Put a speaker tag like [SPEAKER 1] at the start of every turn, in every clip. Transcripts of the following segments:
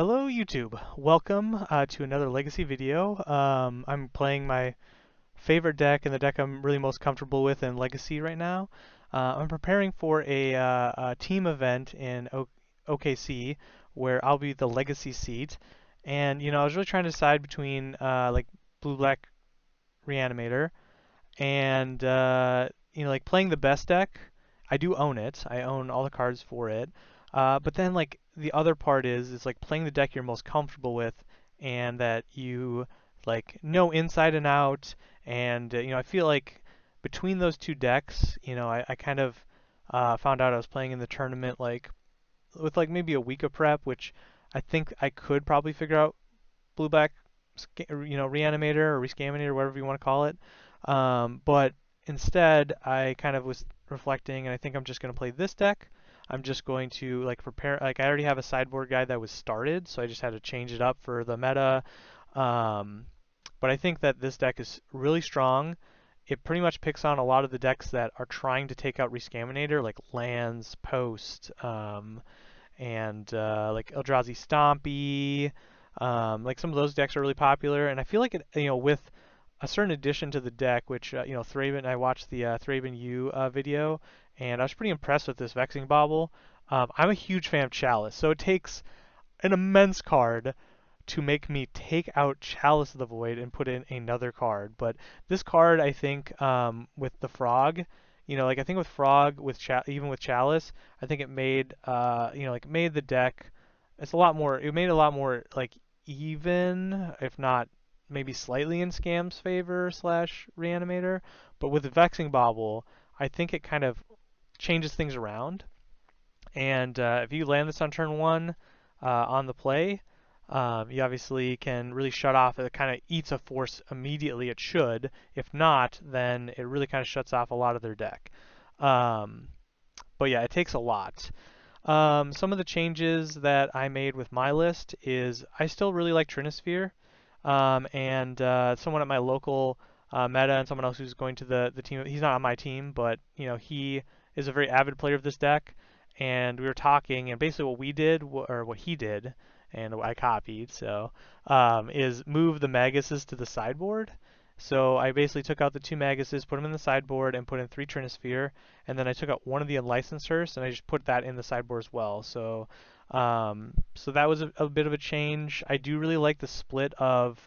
[SPEAKER 1] Hello YouTube, welcome to another Legacy video. I'm playing my favorite deck and the deck I'm really most comfortable with in Legacy right now. I'm preparing for a team event in OKC where I'll be the Legacy seat. And I was really trying to decide between like blue-black Reanimator and like playing the best deck. I do own it. I own all the cards for it. But then like the other part is like playing the deck you're most comfortable with and that you like know inside and out. And I feel like between those two decks, I kind of found out I was playing in the tournament like with like maybe a week of prep, which I think I could probably figure out blue black, Reanimator or Rescaminator, whatever you want to call it. But instead, I kind of was reflecting, and I think I'm just going to play this deck. I'm just going to like prepare. Like I already have a sideboard guide that was started, so I just had to change it up for the meta. Um, but I think that this deck is really strong. It pretty much picks on a lot of the decks that are trying to take out Rescaminator, like lands, post, and like Eldrazi Stompy. Like some of those decks are really popular, and I feel like it, with a certain addition to the deck, which Thraben. I watched the Thraben U video, and I was pretty impressed with this Vexing Bauble. I'm a huge fan of Chalice, so it takes an immense card to make me take out Chalice of the Void and put in another card. But this card, I think, with the Frog, like I think with Frog, even with Chalice, I think it made, like made the deck. It's a lot more. It made it a lot more like even, if not maybe slightly in Scam's favor slash Reanimator. But with the Vexing Bauble, I think it kind of changes things around. And if you land this on turn one on the play, you obviously can really shut off. It kind of eats a force immediately. It should. If not, then it really kind of shuts off a lot of their deck. But yeah, it takes a lot. Some of the changes that I made with my list is I still really like Trinisphere. And someone at my local meta and someone else who's going to the team, he's not on my team, but he is a very avid player of this deck. And we were talking, and basically what we did, or what he did, and what I copied, so is move the Maguses to the sideboard. So I basically took out the two Maguses, put them in the sideboard, and put in 3 Trinisphere, and then I took out one of the Unlicensors, and I just put that in the sideboard as well. So that was a bit of a change. I do really like the split of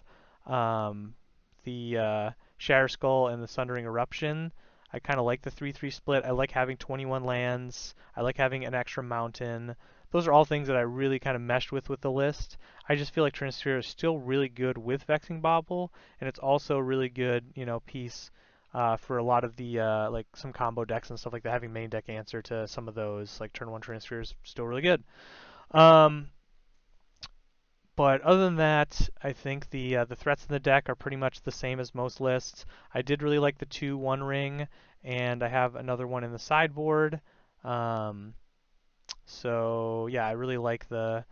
[SPEAKER 1] the Shatter Skull and the Sundering Eruption. I kind of like the 3-3 split. I like having 21 lands. I like having an extra mountain. Those are all things that I really kind of meshed with the list. I just feel like Trinisphere is still really good with Vexing Bauble, and it's also a really good, piece for a lot of the like some combo decks and stuff like that. Having main deck answer to some of those, like turn one Trinisphere is still really good. But other than that, I think the threats in the deck are pretty much the same as most lists. I did really like the 2 One Ring, and I have another one in the sideboard. So yeah, I really like the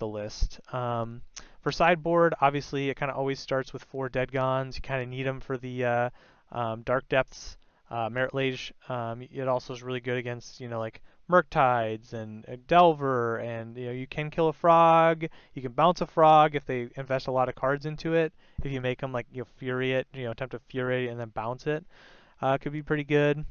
[SPEAKER 1] list. For sideboard, obviously it kind of always starts with 4 Dead Gons. You kind of need them for the Dark Depths. Merit Lage, it also is really good against like Murktides and Delver, and you can kill a frog. You can bounce a frog if they invest a lot of cards into it. If you make them like Fury it, attempt to Fury and then bounce it, could be pretty good.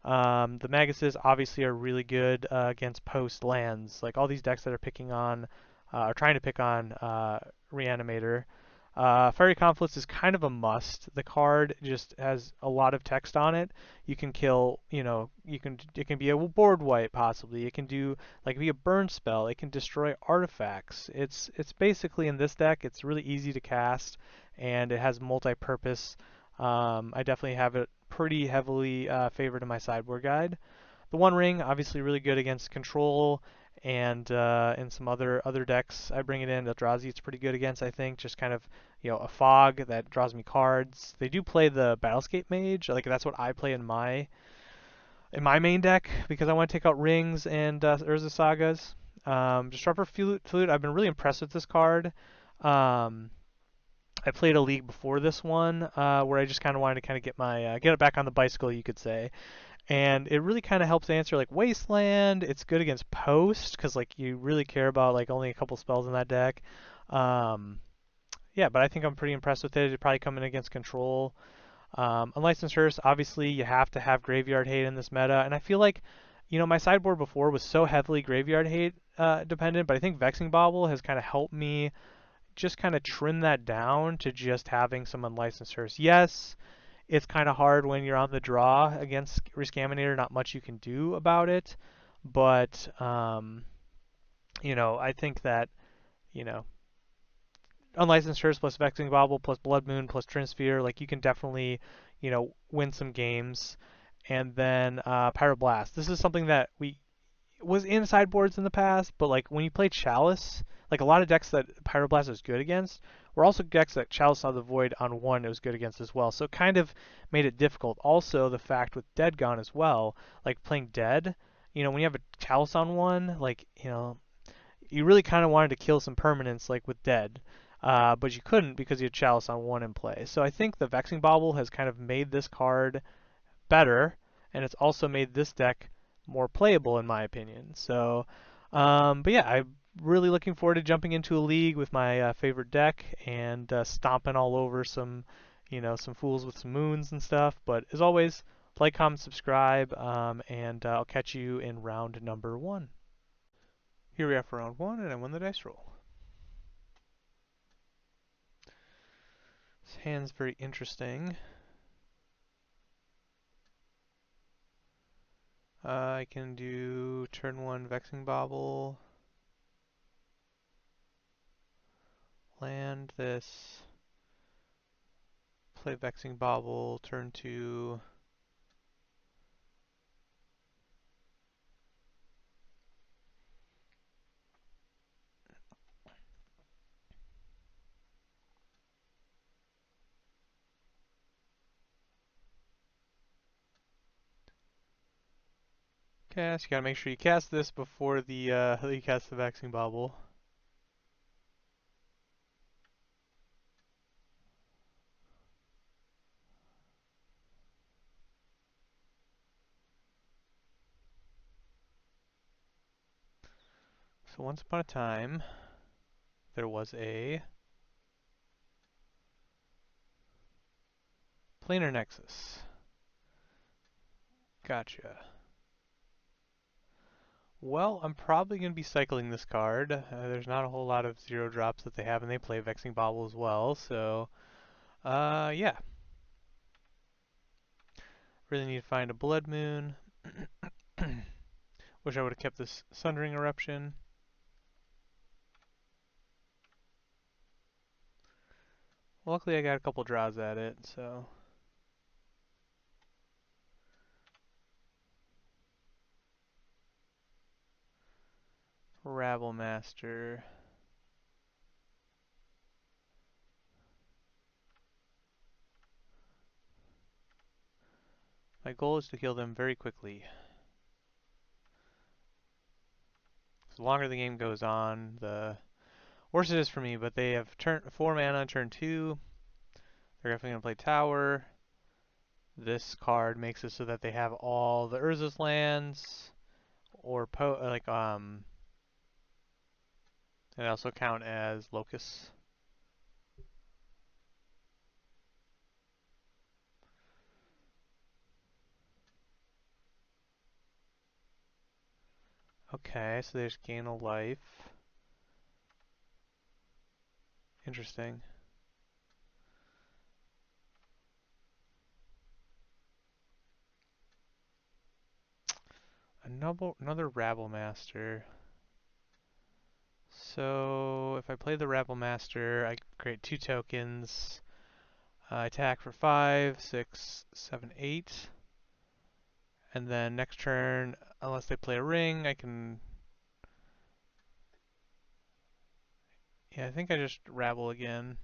[SPEAKER 1] The Maguses obviously are really good against post lands. Like all these decks that are picking on, are trying to pick on Reanimator. Fiery Confluence is kind of a must. The card just has a lot of text on it. You can kill, it can be a board wipe possibly. It can do like be a burn spell. It can destroy artifacts. It's basically in this deck. It's really easy to cast, and it has multi-purpose. I definitely have it pretty heavily favored in my sideboard guide. The One Ring, obviously really good against control, and in some other decks I bring it in. Eldrazi it's pretty good against, I think. Just kind of, a fog that draws me cards. They do play the Battlescape Mage. Like that's what I play in my main deck because I want to take out rings and Urza Sagas. Disruptor Flute, I've been really impressed with this card. I played a league before this one where I just kind of wanted to kind of get it back on the bicycle, you could say. And it really kind of helps answer like Wasteland. It's good against Post because like you really care about like only a couple spells in that deck. Um, yeah, but I think I'm pretty impressed with it. It'd probably come in against Control. Unlicensed Hearse, obviously you have to have Graveyard Hate in this meta, and I feel like, my sideboard before was so heavily Graveyard Hate dependent, but I think Vexing Bauble has kind of helped me just kind of trim that down to just having some Unlicensed Hearse. Yes, it's kind of hard when you're on the draw against Reanimator, not much you can do about it, but, I think that, you know, Unlicensed Hearse plus Vexing Bauble plus Blood Moon plus Trinsphere, like you can definitely, win some games. And then Pyroblast. This is something that we was in sideboards in the past, but like when you play Chalice, like a lot of decks that Pyroblast is good against were also decks that Chalice of the Void on one it was good against as well. So it kind of made it difficult. Also, the fact with Dead gone as well, like playing Dead, when you have a Chalice on one, like, you really kind of wanted to kill some permanents like with Dead. But you couldn't because you had Chalice on one in play. So I think the Vexing Bauble has kind of made this card better, and it's also made this deck more playable in my opinion. So, but yeah, I'm really looking forward to jumping into a league with my favorite deck and stomping all over some fools with some moons and stuff. But as always, like, comment, subscribe, and I'll catch you in round number 1. Here we are for round 1, and I won the dice roll. This hand's very interesting. I can do turn 1 Vexing Bauble, land this, play Vexing Bauble, turn 2. Cast, you gotta make sure you cast this before you cast the Vexing Bauble. So once upon a time, there was a Planar Nexus. Gotcha. Well, I'm probably going to be cycling this card. There's not a whole lot of 0 drops that they have, and they play Vexing Bauble as well, so, yeah. Really need to find a Blood Moon. Wish I would have kept this Sundering Eruption. Luckily I got a couple draws at it, so... Rabble Master. My goal is to kill them very quickly. The longer the game goes on, the worse it is for me, but they have 4 mana on turn 2. They're definitely going to play Tower. This card makes it so that they have all the Urza's lands, or and also count as Locust. Okay, so there's gain a life. Interesting. Another Rabble Master. So if I play the Rabble Master, I create 2 tokens. Attack for 5, 6, 7, 8. And then next turn, unless they play a ring, I can... Yeah, I think I just Rabble again.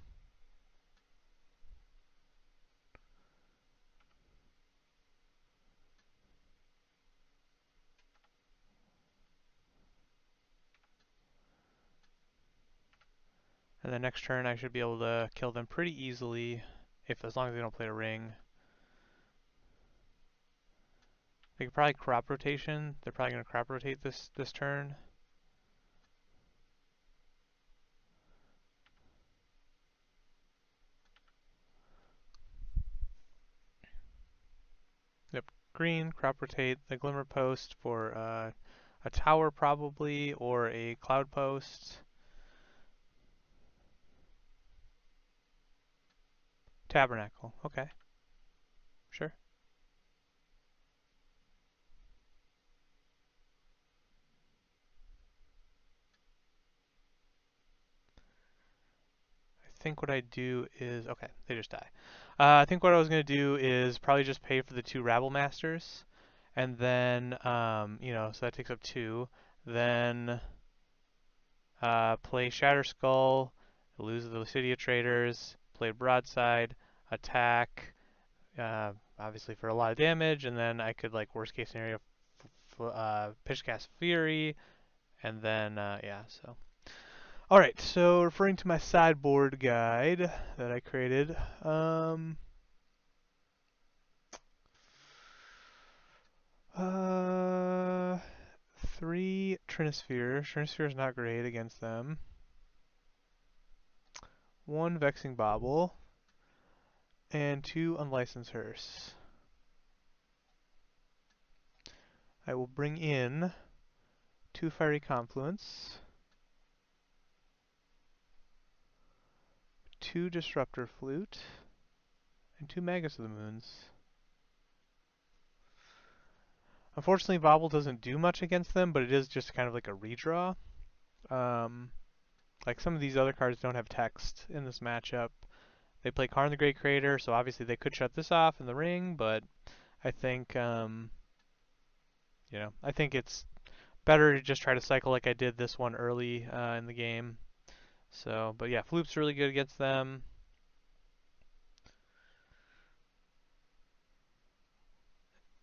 [SPEAKER 1] And the next turn I should be able to kill them pretty easily, as long as they don't play a ring. They could probably crop rotation. They're probably going to crop rotate this turn. Yep, green, crop rotate the Glimmer Post for a tower probably, or a Cloud Post. Tabernacle, okay, sure. I think what I do is, okay, they just die. I think what I was going to do is probably just pay for the 2 Rabble Masters, and then, so that takes up 2. Then play Shatter Skull, lose the Lucidia Traders, play Broadside, attack, obviously for a lot of damage, and then I could, like, worst case scenario, pitch cast Fury, and then, yeah, so. Alright, so referring to my sideboard guide that I created, 3 Trinisphere. Trinisphere is not great against them. 1 Vexing Bauble, and 2 Unlicensed Hearse. I will bring in 2 Fiery Confluence, 2 Disruptor Flute, and 2 Magus of the Moons. Unfortunately, Bauble doesn't do much against them, but it is just kind of like a redraw. Like some of these other cards don't have text in this matchup. They play Karn the Great Creator, so obviously they could shut this off in the ring, but I think, I think it's better to just try to cycle like I did this one early in the game. So, but yeah, Floop's really good against them.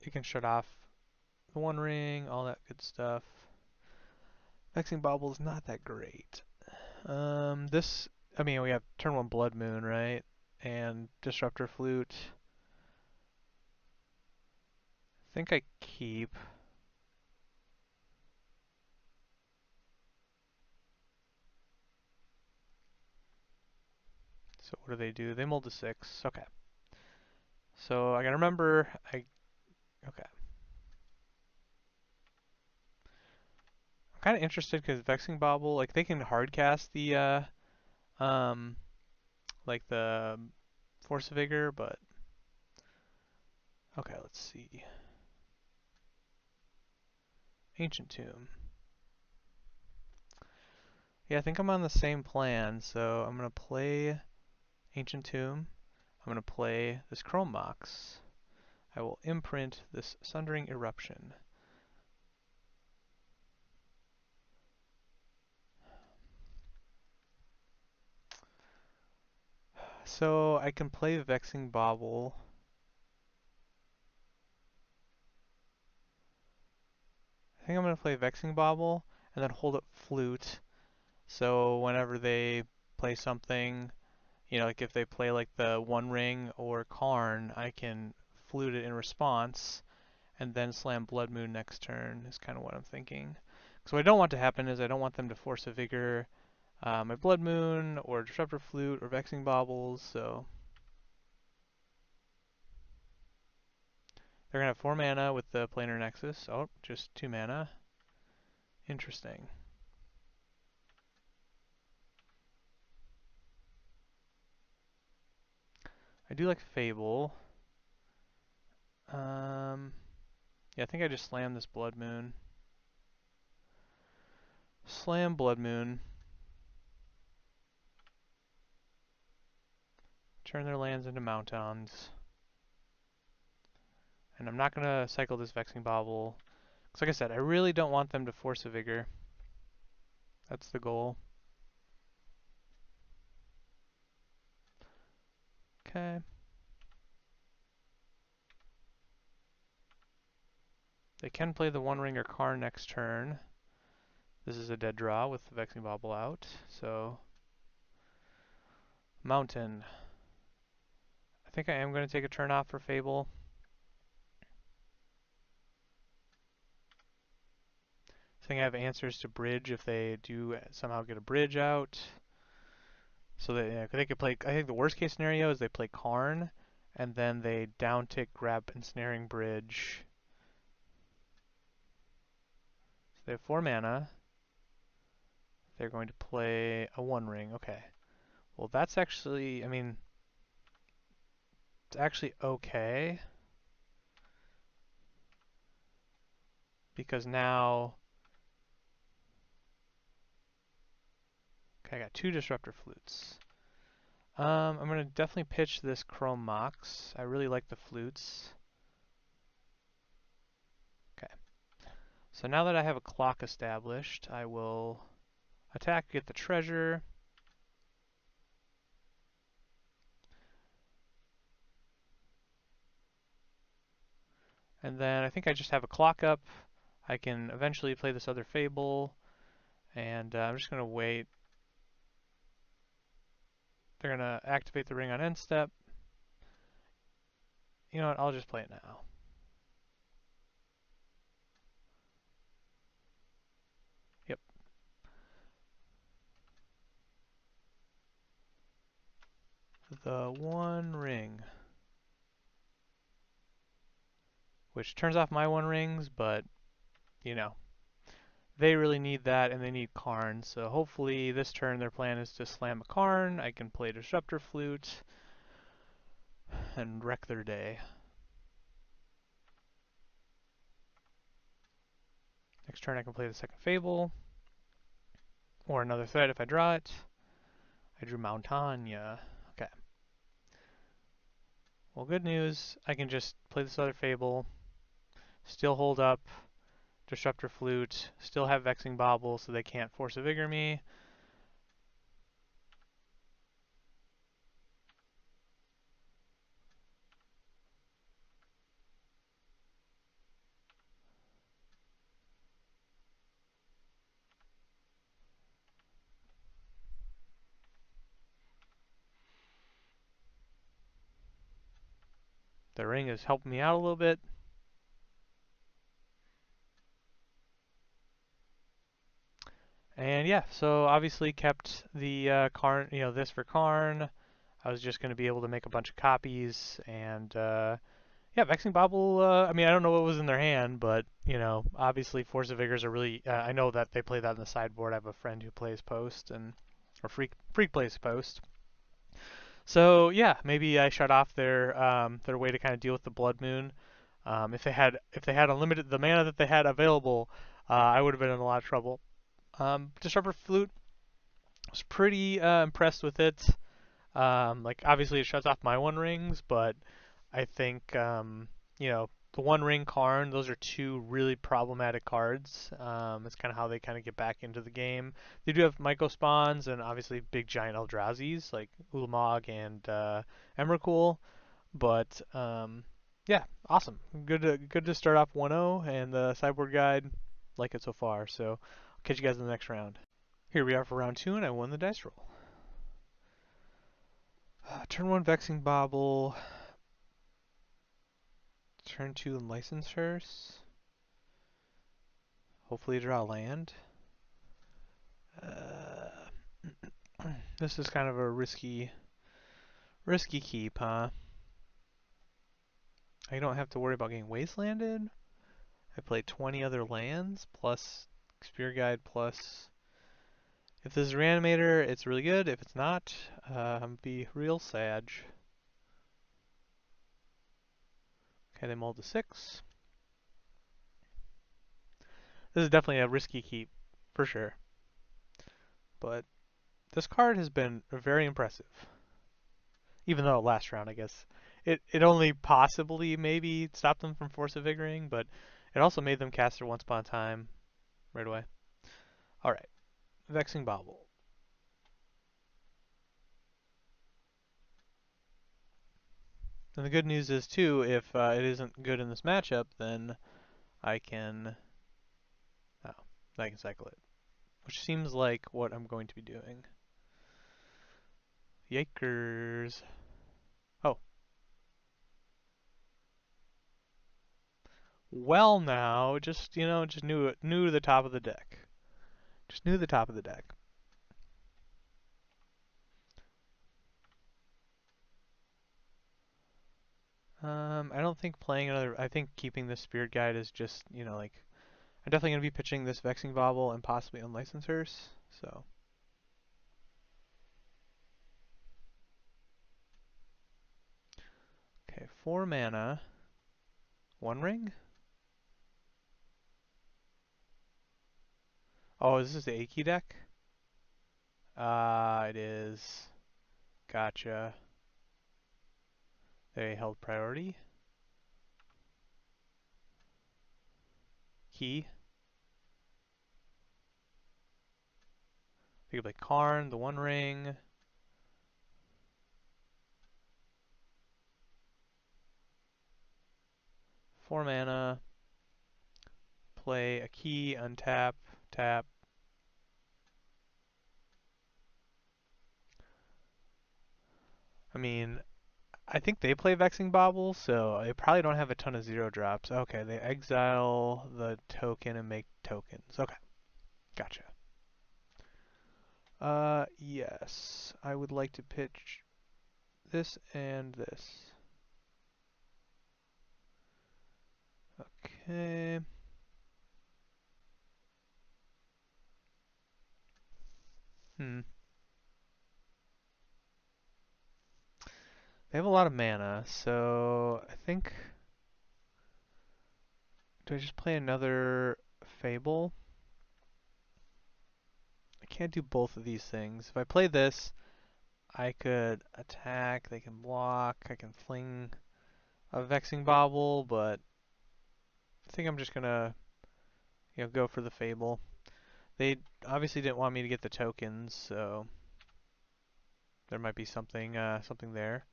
[SPEAKER 1] It can shut off the One Ring, all that good stuff. Vexing Bauble is not that great. We have turn 1 Blood Moon, right? And Disruptor Flute. I think I keep. So what do? They mold to 6. Okay. So I gotta remember, okay. I'm kind of interested because Vexing Bauble, like they can hardcast the, um, like the Force of Vigor, but okay, let's see. Ancient Tomb. Yeah, I think I'm on the same plan, so I'm gonna play Ancient Tomb. I'm gonna play this Chrome Mox. I will imprint this Sundering Eruption. So I can play Vexing Bauble. I think I'm going to play Vexing Bauble and then hold up Flute. So whenever they play something, like if they play like the One Ring or Karn, I can Flute it in response and then slam Blood Moon next turn is kind of what I'm thinking. So what I don't want to happen is I don't want them to force a Vigor my Blood Moon or Disruptor Flute or Vexing Baubles, so they're going to have 4 mana with the Planar Nexus. Oh, just 2 mana. Interesting. I do like Fable. Yeah, I think I just slammed this Blood Moon. Slam Blood Moon. Turn their lands into Mountons. And I'm not going to cycle this Vexing Bauble. Because like I said, I really don't want them to force a Vigor. That's the goal. Okay. They can play the One Ring or Karn next turn. This is a dead draw with the Vexing Bauble out. So, Mountain. I think I am going to take a turn off for Fable. Saying I have answers to bridge if they do somehow get a bridge out. So they could play. I think the worst case scenario is they play Karn, and then they down tick, grab ensnaring bridge. So they have 4 mana. They're going to play a 1 ring. Okay. Well, that's actually. I mean, it's actually okay because now. Okay, I got 2 disruptor flutes. I'm gonna definitely pitch this Chrome Mox. I really like the flutes. Okay. So now that I have a clock established, I will attack, get the treasure. And then I think I just have a clock up. I can eventually play this other Fable. And I'm just gonna wait. They're gonna activate the ring on end step. You know what, I'll just play it now. Yep. The 1 ring. Which turns off my 1 rings, but, you know, they really need that, and they need Karn. So hopefully this turn their plan is to slam a Karn. I can play Disruptor Flute and wreck their day. Next turn I can play the second Fable, or another threat if I draw it. I drew Montagna. Okay. Well, good news. I can just play this other Fable, still hold up Disruptor Flute, still have Vexing Bauble so they can't Force of Vigor me. The ring is helping me out a little bit. And yeah, so obviously kept the Karn, you know, this for Karn. I was just going to be able to make a bunch of copies, and yeah, Vexing Bauble. I mean, I don't know what was in their hand, but you know, obviously Force of Vigors are really. I know that they play that in the sideboard. I have a friend who plays Post, and or Freak plays Post. So yeah, maybe I shut off their way to kind of deal with the Blood Moon. If they had unlimited the mana that they had available, I would have been in a lot of trouble. Disruptor Flute, was pretty impressed with it. Like obviously it shuts off my 1 rings, but I think you know, the 1 ring Karn, those are 2 really problematic cards. It's kind of how they kind of get back into the game. They do have Myco spawns and obviously big giant Eldrazi's like Ulamog and Emrakul, but yeah, awesome. Good to start off 1-0, and the sideboard guide, like it so far. So I'll catch you guys in the next round. Here we are for round 2, and I won the dice roll. Turn 1 Vexing Bauble. Turn 2 Licensors. Hopefully draw land. This is kind of a risky keep, huh? I don't have to worry about getting wastelanded. I play 20 other lands plus Spear Guide plus. If this is Reanimator, it's really good. If it's not, I'm be real sad. Okay, they mulled to 6. This is definitely a risky keep, for sure. But this card has been very impressive. Even though last round, I guess, it only possibly maybe stopped them from Force of Vigoring, but it also made them cast their Once Upon a Time right away. Alright, Vexing Bauble. And the good news is, too, if it isn't good in this matchup, then I can cycle it. Which seems like what I'm going to be doing. Yikers. Oh. Well, now, just just new to the top of the deck. Just new to the top of the deck. I don't think playing another. I think keeping this Spirit Guide is just like I'm definitely gonna be pitching this Vexing Bauble and possibly Unlicensers. So okay, 4 mana, 1 ring. Oh, is this the Aki deck? It is. Gotcha. They held priority. Key. They could play Karn, the 1 ring. Four mana. Play a key, untap, tap. I mean, I think they play Vexing Bauble, so they probably don't have a ton of 0 drops. Okay, they exile the token and make tokens. Okay, gotcha. Yes. I would like to pitch this and this. Okay. Hmm. They have a lot of mana, so I think... Do I just play another Fable? I can't do both of these things. If I play this, I could attack, they can block, I can fling a Vexing Bauble, but I think I'm just gonna, go for the Fable. They obviously didn't want me to get the tokens, so there might be something there.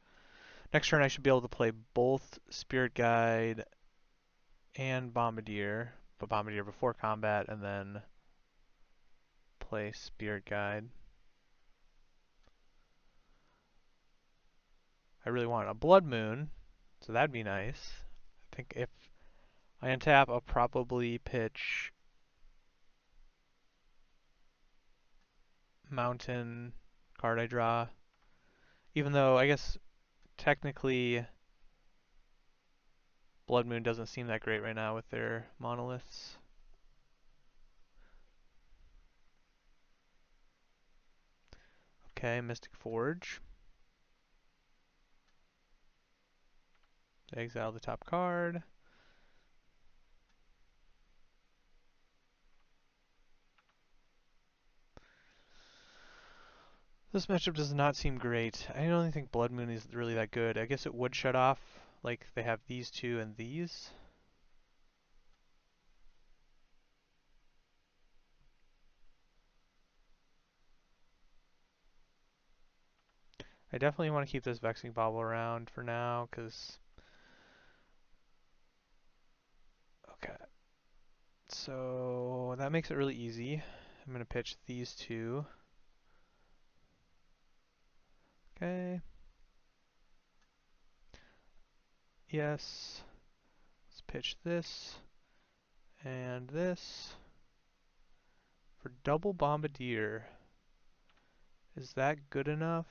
[SPEAKER 1] Next turn I should be able to play both Spirit Guide and Bombardier, but Bombardier before combat, and then play Spirit Guide. I really want a Blood Moon, so that'd be nice. I think if I untap, I'll probably pitch Mountain card I draw. Even though I guess technically Blood Moon doesn't seem that great right now with their monoliths. Okay, Mystic Forge. Exile the top card. This matchup does not seem great. I don't think Blood Moon is really that good. I guess it would shut off, like they have these two and these. I definitely want to keep this Vexing Bauble around for now, because... Okay. So that makes it really easy. I'm going to pitch these two. Okay. Yes. Let's pitch this and this for double Bombardier. Is that good enough?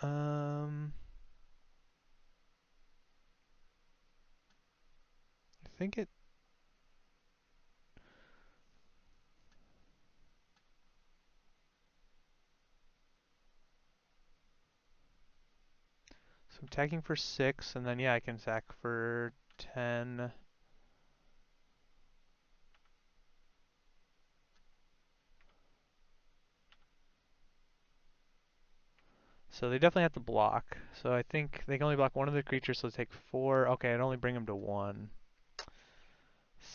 [SPEAKER 1] I think it... So I'm attacking for 6, and then yeah, I can attack for 10. So they definitely have to block. So I think they can only block one of the creatures, so they take 4. Okay, I'd only bring them to 1.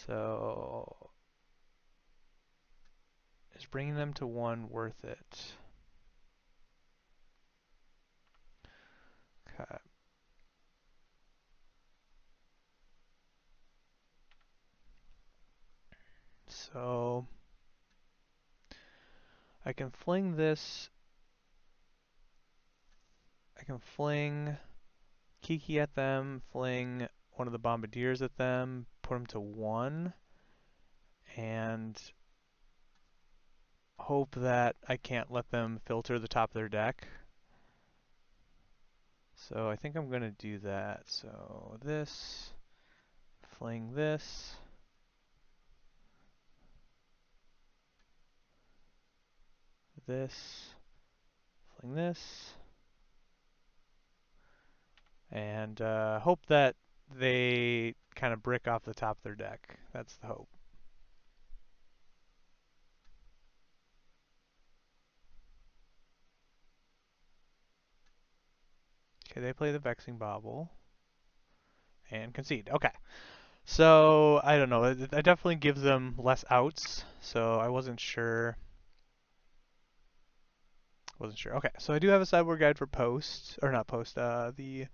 [SPEAKER 1] So is bringing them to 1 worth it? Okay. So I can fling this. I can fling Kiki at them, fling one of the Bombardiers at them, put them to 1, and hope that I can't let them filter the top of their deck. So I think I'm going to do that. So this, fling this. This, fling this. And hope that they kind of brick off the top of their deck. That's the hope. Okay, they play the Vexing Bauble and concede. Okay. So, I don't know. It definitely gives them less outs, so I wasn't sure. Okay, so I do have a sideboard guide for post, or not post, the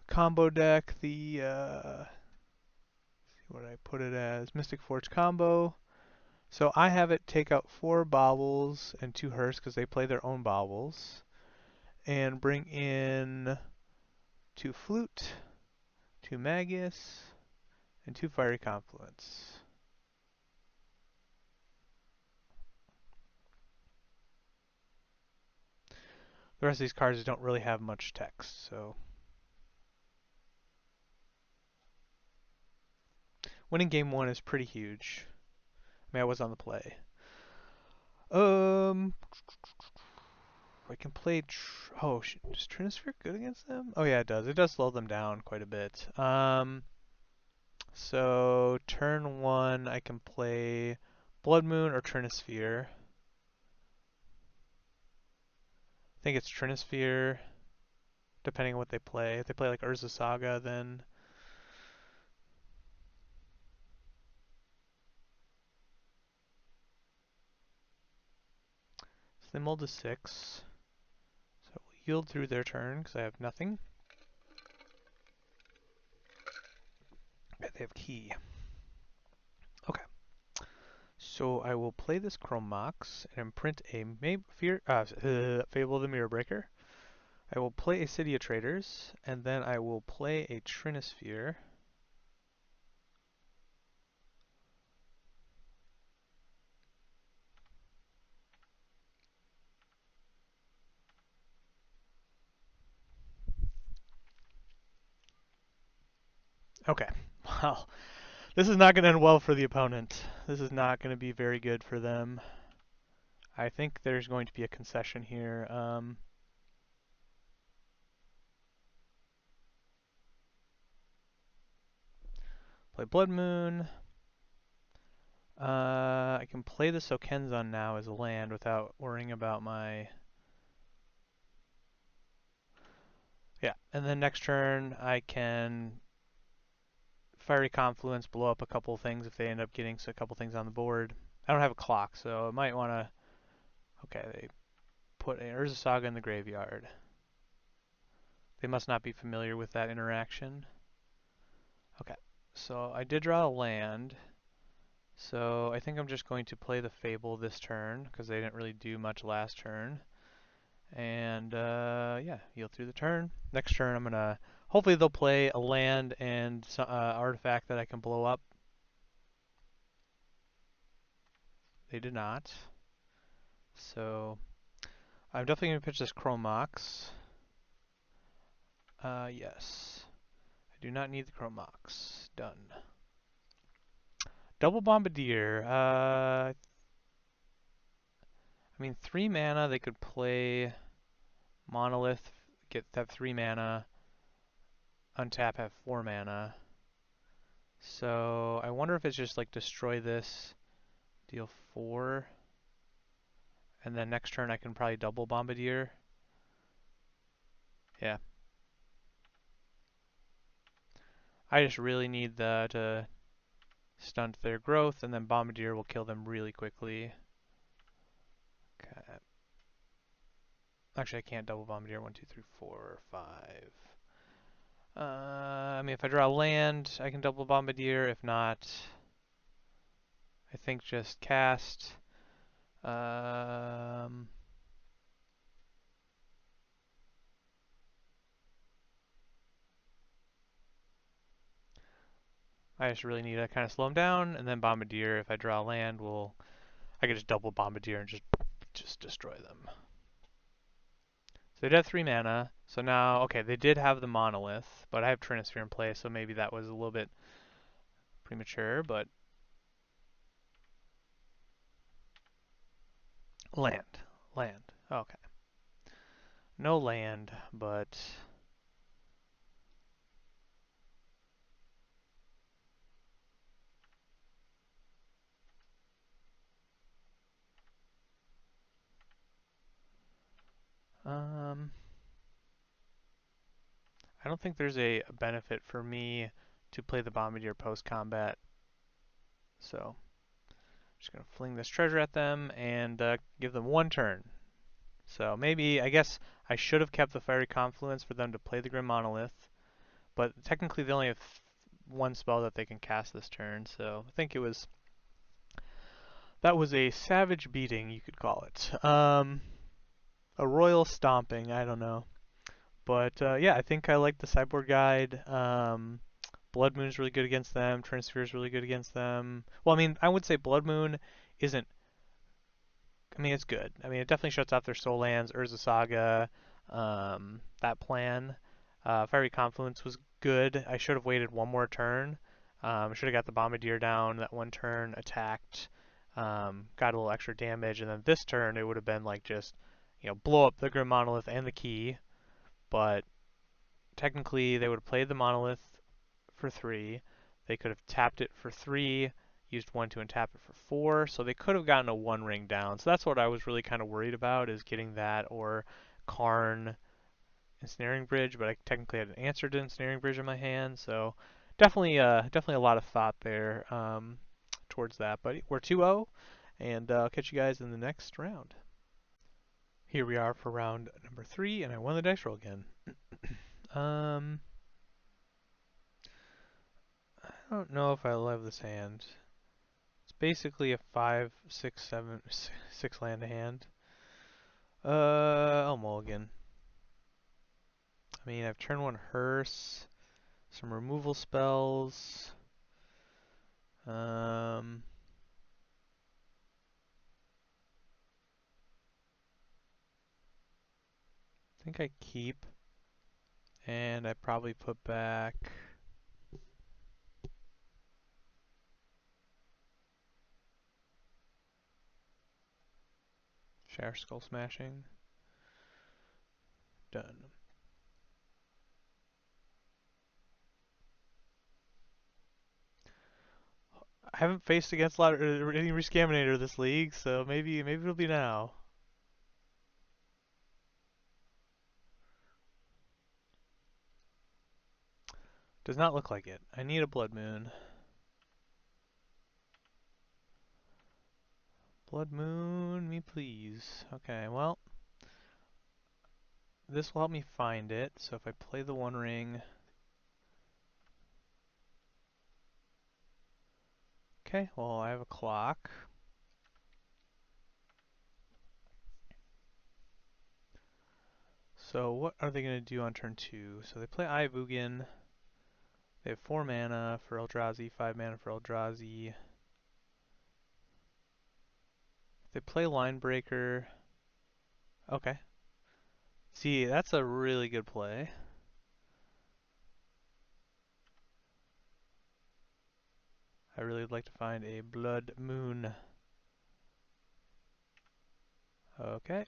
[SPEAKER 1] combo deck, the, see what I put it as, Mystic Forge combo. So I have it take out 4 Baubles and 2 Hearths because they play their own Baubles, and bring in 2 Flute, 2 Magus, and 2 Fiery Confluence. The rest of these cards don't really have much text, so winning game 1 is pretty huge. I mean, I was on the play. I can play. Does Trinisphere good against them? Oh yeah, it does. It does slow them down quite a bit. So turn 1, I can play Blood Moon or Trinisphere. I think it's Trinisphere, depending on what they play. If they play like Urza Saga, then so they mull to 6. So we'll yield through their turn because I have nothing. Okay, they have key. Okay. So I will play this Chromox and imprint a Fable of the Mirror Breaker. I will play a City of Traders, and then I will play a Trinisphere. Okay, well, this is not going to end well for the opponent. This is not going to be very good for them. I think there's going to be a concession here. Play Blood Moon. I can play the Sokenzan now as a land without worrying about my... Yeah, and then next turn I can Fiery Confluence, blow up a couple things if they end up getting a couple things on the board. I don't have a clock, so I might want to... Okay, they put an Urza Saga in the graveyard. They must not be familiar with that interaction. Okay, so I did draw a land. So I think I'm just going to play the Fable this turn, because they didn't really do much last turn. And yeah, yield through the turn. Next turn I'm going to... Hopefully they'll play a land and artifact that I can blow up. They did not. So I'm definitely going to pitch this Chromox. Yes. I do not need the Chromox. Done. Double Bombardier. I mean, 3 mana, they could play Monolith, have 3 mana, untap, have 4 mana. So I wonder if it's just like destroy this, deal 4, and then next turn I can probably double Bombardier. Yeah. I just really need to stunt their growth, and then Bombardier will kill them really quickly. Okay. Actually, I can't double Bombardier. 1, 2, 3, 4, 5. I mean, if I draw land, I can double Bombardier. If not, I think just cast. I I just really need to kind of slow them down, and then Bombardier, if I draw a land, I could just double Bombardier and just destroy them. So they did have 3 mana, so now, okay, they did have the Monolith, but I have Trinisphere in play, so maybe that was a little bit premature, but land, land, okay. No land, but I don't think there's a benefit for me to play the Bombardier post-combat, so I'm just going to fling this treasure at them and give them 1 turn. So maybe, I guess I should have kept the Fiery Confluence for them to play the Grim Monolith, but technically they only have 1 spell that they can cast this turn, so I think that was a savage beating, you could call it. A royal stomping, I don't know. But yeah, I think I like the sideboard guide. Blood Moon's really good against them. Trinisphere is really good against them. Well, I mean, I would say Blood Moon isn't. I mean, it's good. I mean, it definitely shuts off their Soul Lands, Urza Saga, that plan. Fiery Confluence was good. I should have waited 1 more turn. Should have got the Bombardier down that 1 turn, attacked, got a little extra damage, and then this turn it would have been like just, blow up the Grim Monolith and the key. But technically, they would have played the Monolith for 3. They could have tapped it for 3, used 1 to untap it for 4, so they could have gotten a 1 ring down. So that's what I was really kind of worried about, is getting that or Karn Ensnaring Bridge, but I technically had an answer to Ensnaring Bridge in my hand, so definitely a lot of thought there towards that. But we're 2-0, and I'll catch you guys in the next round. Here we are for round number 3, and I won the dice roll again. I don't know if I love this hand. It's basically a 5, 6, 7, 6 land hand. I'll mulligan. I mean, I've turn 1 Hearse, some removal spells. I think I keep, and I probably put back Shatter Skull Smashing. Done. I haven't faced against a lot of any Rescaminator this league, so maybe it'll be now. Does not look like it. I need a Blood Moon. Blood Moon, me please. Okay, well, this will help me find it. So if I play the 1 ring, okay, well I have a clock. So what are they going to do on turn 2? So they play Eye of Ugin. They have 4 mana for Eldrazi, 5 mana for Eldrazi. They play Linebreaker. Okay. See, that's a really good play. I really would like to find a Blood Moon. Okay.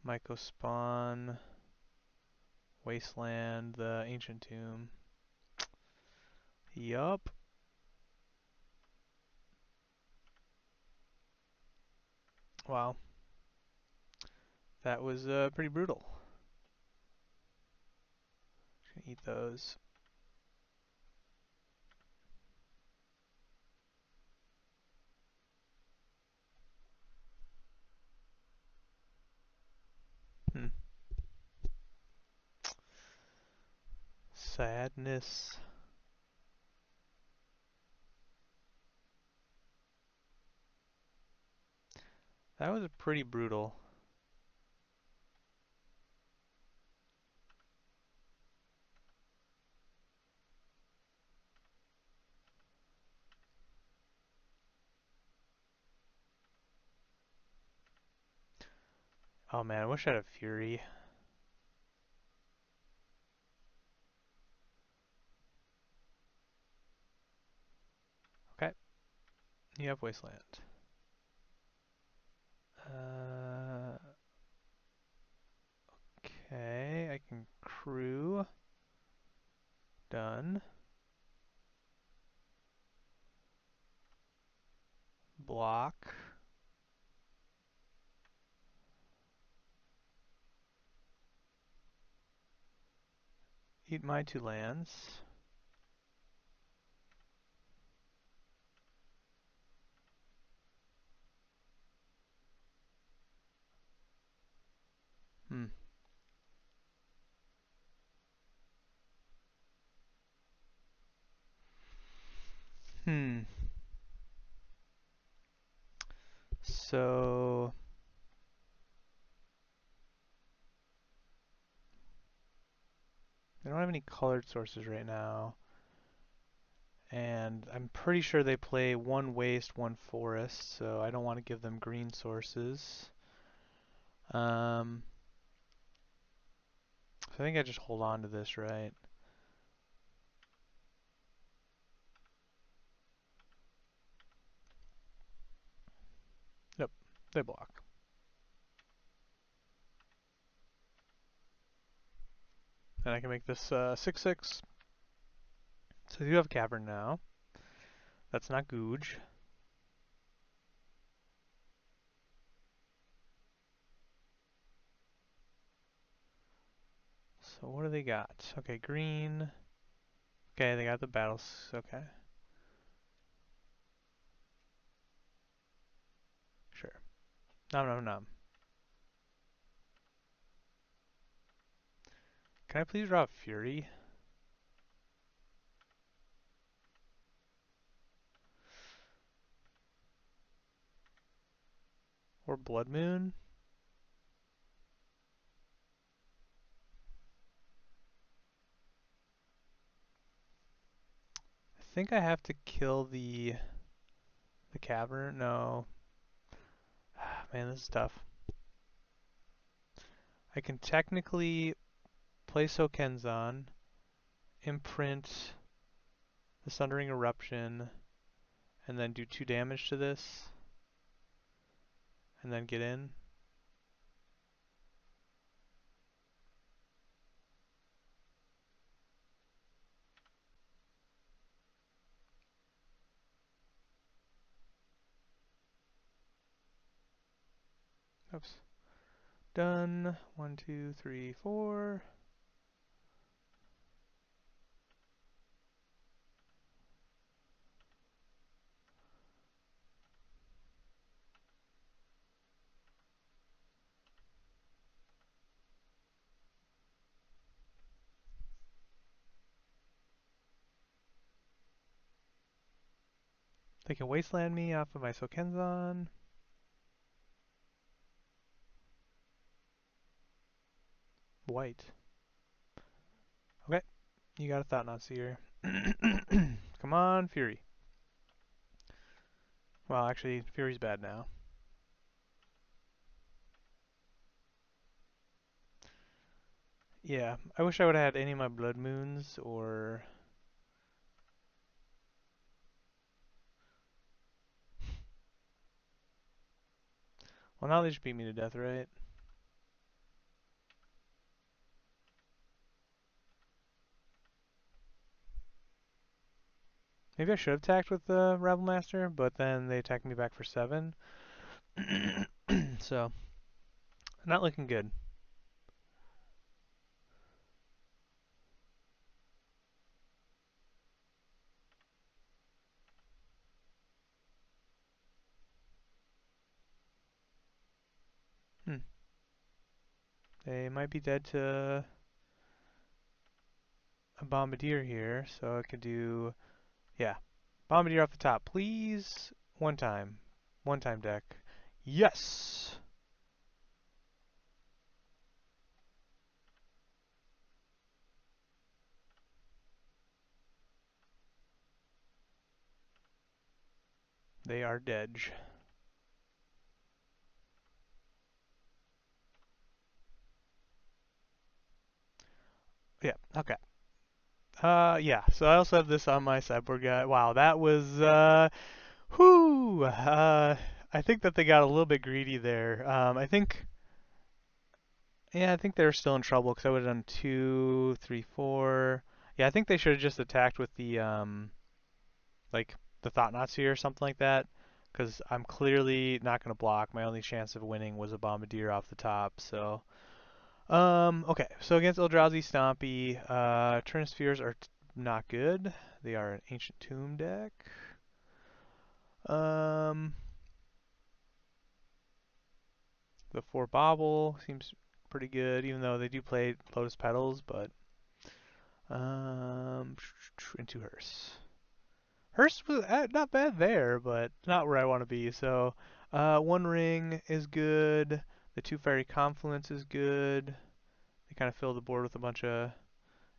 [SPEAKER 1] Myco Spawn. Wasteland, the Ancient Tomb. Yup. Wow. That was pretty brutal. Just gonna eat those. Hmm. Sadness. That was pretty brutal. Oh man, I wish I had a Fury. Okay, you have Wasteland. Okay, I can crew. Done. Block. Eat my 2 lands. Hmm. Hmm. So I don't have any colored sources right now. And I'm pretty sure they play 1 waste, 1 forest, so I don't want to give them green sources. So I think I just hold on to this, right? Yep, they block. And I can make this 6/6. So I do have Cavern now. That's not Googe. So what do they got? Okay, green. Okay, they got the battles. Okay, sure. Nom nom nom. Can I please draw Fury? Or Blood Moon? I think I have to kill the cavern. No. Man, this is tough. I can technically play Sokenzan, imprint the Sundering Eruption, and then do 2 damage to this, and then get in. Oops. Done. 1, 2, 3, 4. They can wasteland me off of my Sokenzan. White. Okay, you got a Thought-Knot Seer. Come on, Fury. Well, actually, Fury's bad now. Yeah, I wish I would have had any of my Blood Moons or... Well, now they just beat me to death, right? Maybe I should have attacked with the Rebel Master, but then they attacked me back for 7. So, not looking good. Hmm. They might be dead to a Bombardier here, so I could do... Yeah. Bombardier off the top, please. One time. One time deck. Yes! They are dead. Yeah, okay. Yeah, so I also have this on my sideboard guy. Wow, that was, whoo! I think that they got a little bit greedy there. Yeah, I think they're still in trouble because I would have done 2, 3, 4. Yeah, I think they should have just attacked with the, like, the Thought Nazi or something like that. Because I'm clearly not going to block. My only chance of winning was a Bombardier off the top, so... Okay, so against Eldrazi Stompy, Turn Spheres are not good. They are an Ancient Tomb deck. Um, the 4 Bauble seems pretty good, even though they do play Lotus Petals, but into Hearse. Hearse was not bad there, but not where I want to be. So, 1 Ring is good. The 2 Fiery Confluence is good. They kind of fill the board with a bunch of,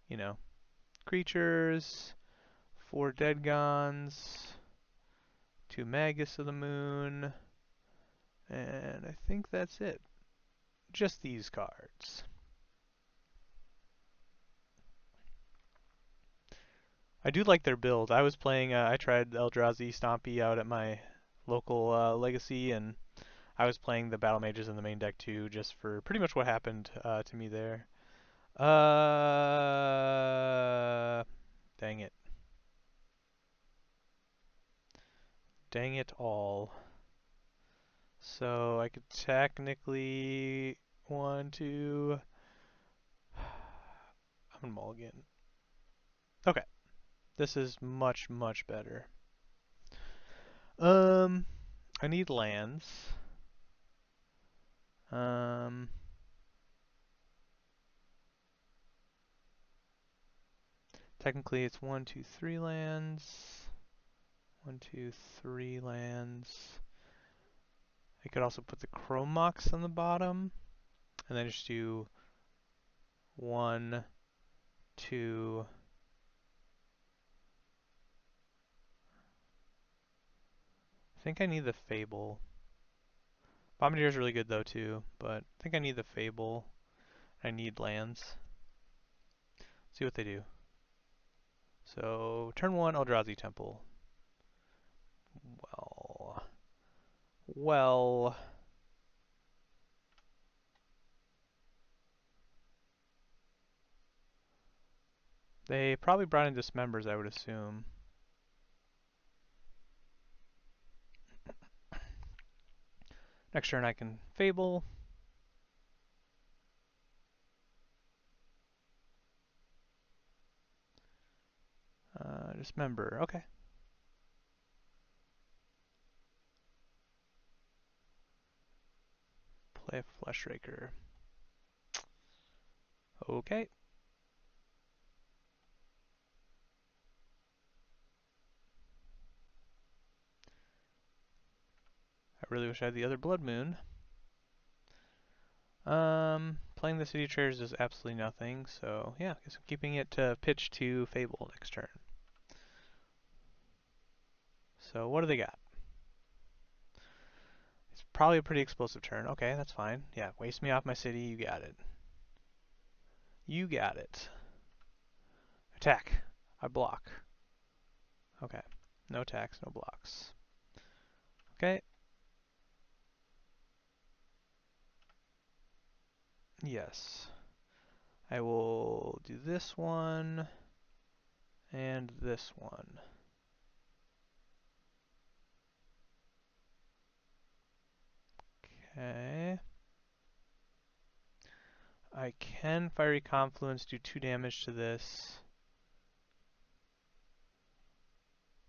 [SPEAKER 1] you know, creatures. 4 Dead Gons. 2 Magus of the Moon. And I think that's it. Just these cards. I do like their build. I was playing, I tried Eldrazi Stompy out at my local Legacy, and I was playing the Battle Mages in the main deck too, just for pretty much what happened to me there. Dang it. Dang it all. So I could technically, 1, 2, I'm gonna mulligan. Okay, this is much, much better. Um, I need lands. Um, Technically it's 1, 2, 3 lands. 1, 2, 3 lands. I could also put the Chrome Mox on the bottom, and then just do 1, 2. I think I need the Fable. Bombardier is really good though too, but I think I need the Fable. I need lands. See what they do. So turn 1, Eldrazi Temple. Well, well. They probably brought in Dismembers, I would assume. Next turn I can Fable. Dismember, okay. Play a Fleshraker. Okay. I really wish I had the other Blood Moon. Playing the City Chairs does absolutely nothing, so yeah, I guess I'm keeping it to pitch to Fable next turn. So what do they got? It's probably a pretty explosive turn. Okay, that's fine. Yeah, waste me off my city, you got it. You got it. Attack. I block. Okay. No attacks, no blocks. Okay. Yes. I will do this one and this one. Okay. I can Fiery Confluence, do 2 damage to this.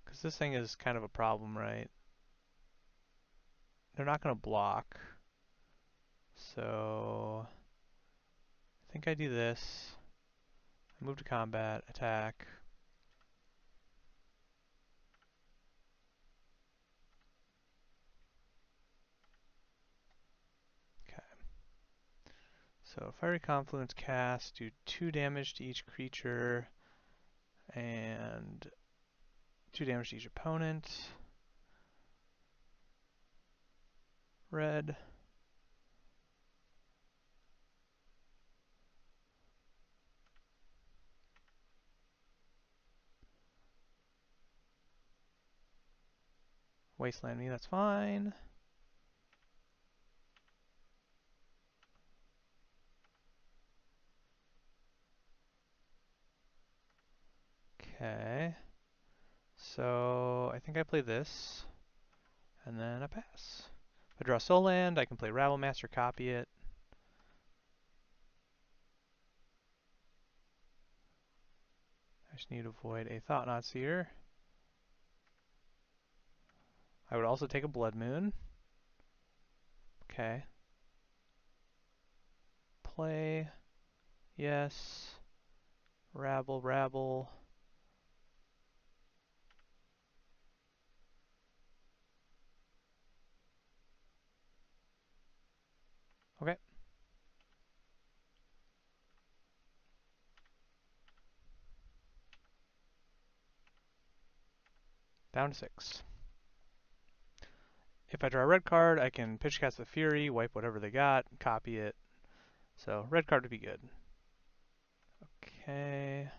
[SPEAKER 1] Because this thing is kind of a problem, right? They're not going to block. So I think I do this. I move to combat, attack. Okay. So Fiery Confluence cast, do 2 damage to each creature, and 2 damage to each opponent. Red. Wasteland me, that's fine. Okay. So I think I play this, and then I pass. If I draw Soul Land, I can play Rabblemaster, copy it. I just need to avoid a Thought-Knot Seer. I would also take a Blood Moon. Okay. Play. Yes. Rabble, rabble. Okay. Down to 6. If I draw a red card, I can pitch cast the Fury, wipe whatever they got, copy it. So red card would be good. Okay.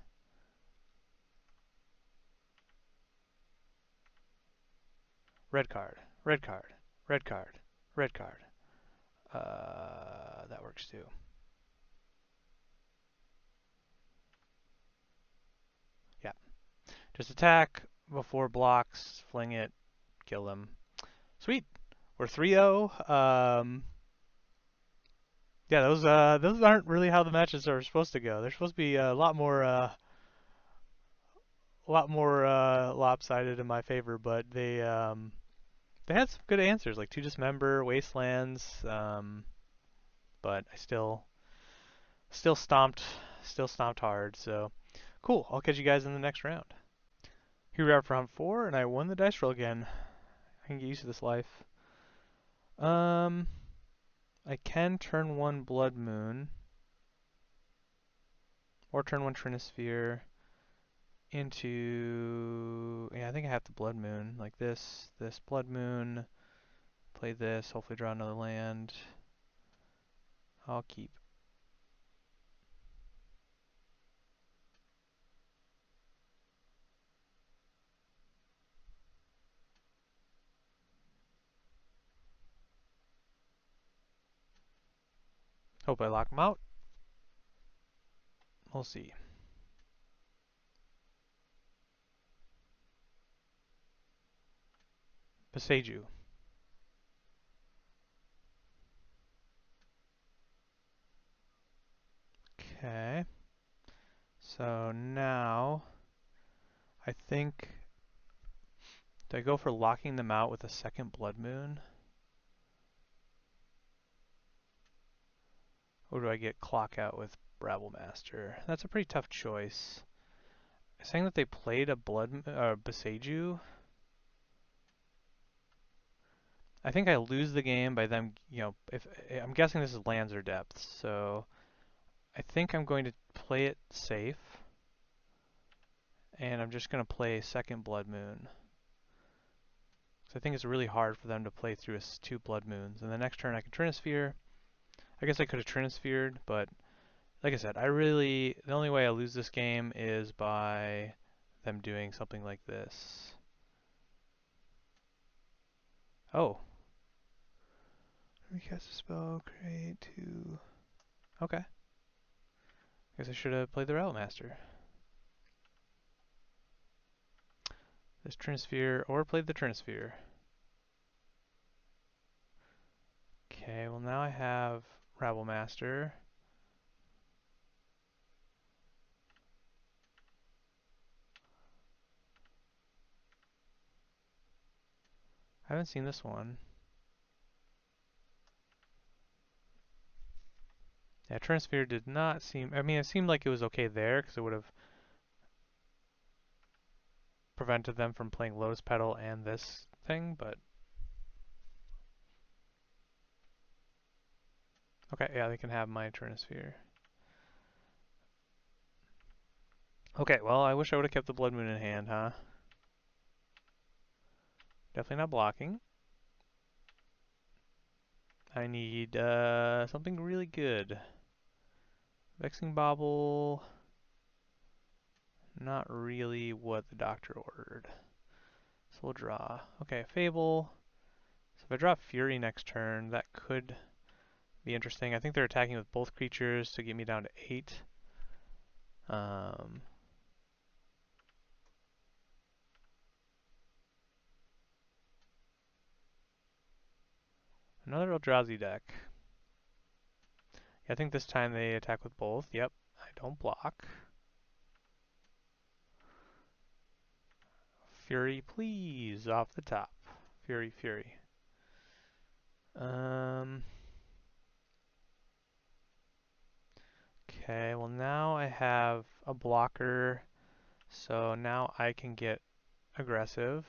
[SPEAKER 1] Red card, red card, red card, red card. That works too. Yeah. Just attack before blocks, fling it, kill them. Sweet. We're 3-0. Yeah, those aren't really how the matches are supposed to go. They're supposed to be a lot more lopsided in my favor, but they had some good answers, like To Dismember, Wastelands, but I still stomped hard. So cool. I'll catch you guys in the next round. Here we are for round 4, and I won the dice roll again. I can get used to this life. Um, I can turn 1 Blood Moon, or turn 1 Trinisphere into... Yeah, I think I have to Blood Moon, like this Blood Moon, play this, hopefully draw another land. I'll keep. Hope I lock them out. We'll see. Beseju. Okay. So now, I think, do I go for locking them out with a second Blood Moon? Or do I get Clock out with Rabblemaster? That's a pretty tough choice. Saying that they played a Beseju, I think I lose the game by them, if I'm guessing this is lands or depths, so I think I'm going to play it safe, and I'm just going to play second Blood Moon. So I think it's really hard for them to play through 2 Blood Moons. And the next turn I can Trinisphere. I guess I could have Trinisphered, but like I said, the only way I lose this game is by them doing something like this. Oh. Recast a spell, create 2. Okay. Guess I should have played the Rattmaster. This Trinisphere, or played the Trinisphere. Okay, well now I have Rabblemaster. I haven't seen this one. Yeah, Trinisphere did not seem... I mean, it seemed like it was okay there, because it would have prevented them from playing Lotus Petal and this thing, but... Okay, yeah, they can have my Trinisphere. Okay, well, I wish I would have kept the Blood Moon in hand, huh? Definitely not blocking. I need something really good. Vexing Bauble... Not really what the doctor ordered. So we'll draw. Okay, Fable. So if I draw Fury next turn, that could be interesting. I think they're attacking with both creatures to get me down to 8. Another Eldrazi deck. Yeah, I think this time they attack with both. Yep, I don't block. Fury, please, off the top. Fury, Fury. Okay, well now I have a blocker, so now I can get aggressive.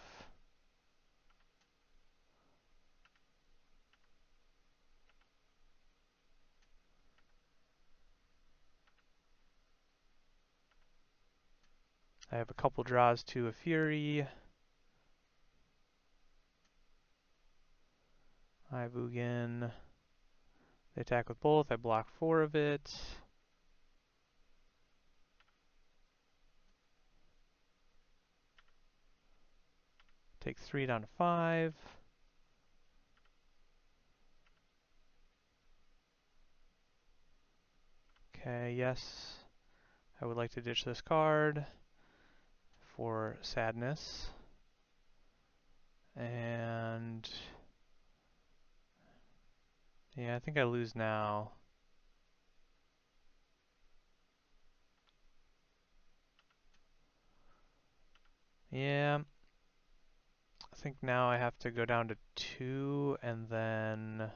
[SPEAKER 1] I have a couple draws to a Fury. I Vugen. They attack with both. I block 4 of it. Take 3 down to 5. Okay, yes. I would like to ditch this card for sadness. And yeah, I think I lose now. Yeah, I think now I have to go down to 2, and then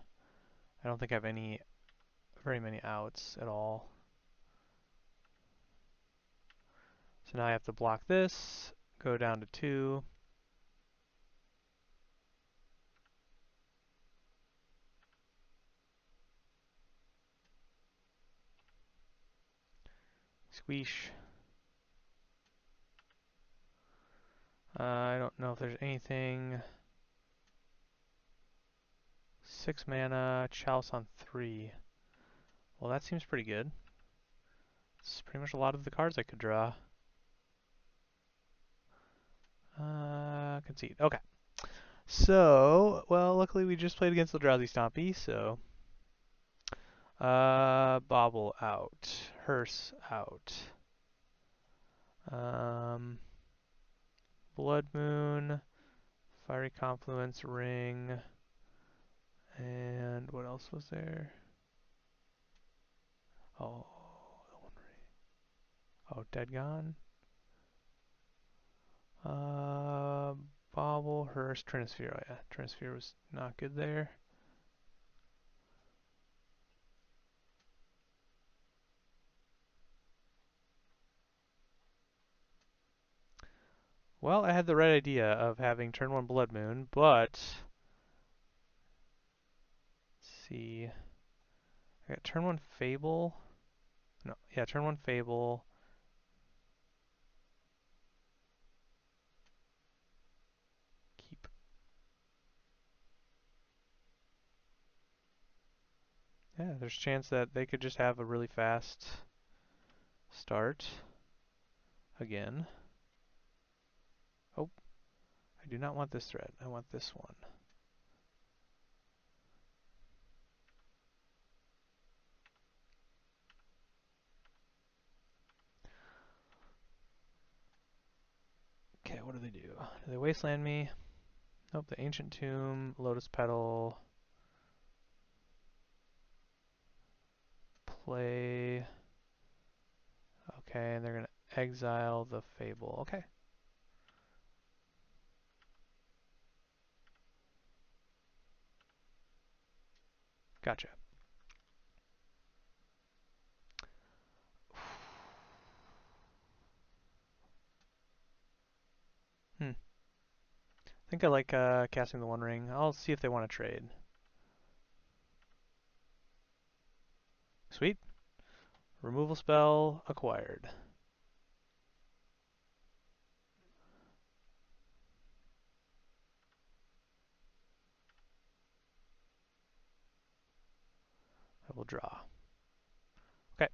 [SPEAKER 1] I don't think I have very many outs at all. So now I have to block this, go down to 2. Squeesh. I don't know if there's anything. 6 mana, Chalice on 3. Well, that seems pretty good. It's pretty much a lot of the cards I could draw. Concede. Okay. So, well, luckily we just played against Eldrazi Stompy, so... Bauble out. Hearse out. Blood Moon, Fiery Confluence, Ring, and what else was there? Oh, Dead Gone. Bauble, Hearse, Trinisphere. Oh yeah, Trinisphere was not good there. Well, I had the right idea of having turn 1 Blood Moon, but... Let's see... I got turn 1 Fable. No, yeah, turn 1 Fable. Keep. Yeah, there's a chance that they could just have a really fast start again. Oh, I do not want this thread. I want this one. Okay, what do they do? Do they wasteland me? Nope, the Ancient Tomb, Lotus Petal, play. Okay, and they're going to exile the Fable. Okay. Gotcha. I think I like casting the One Ring. I'll see if they want to trade. Sweet. Removal spell acquired. I will draw. Okay.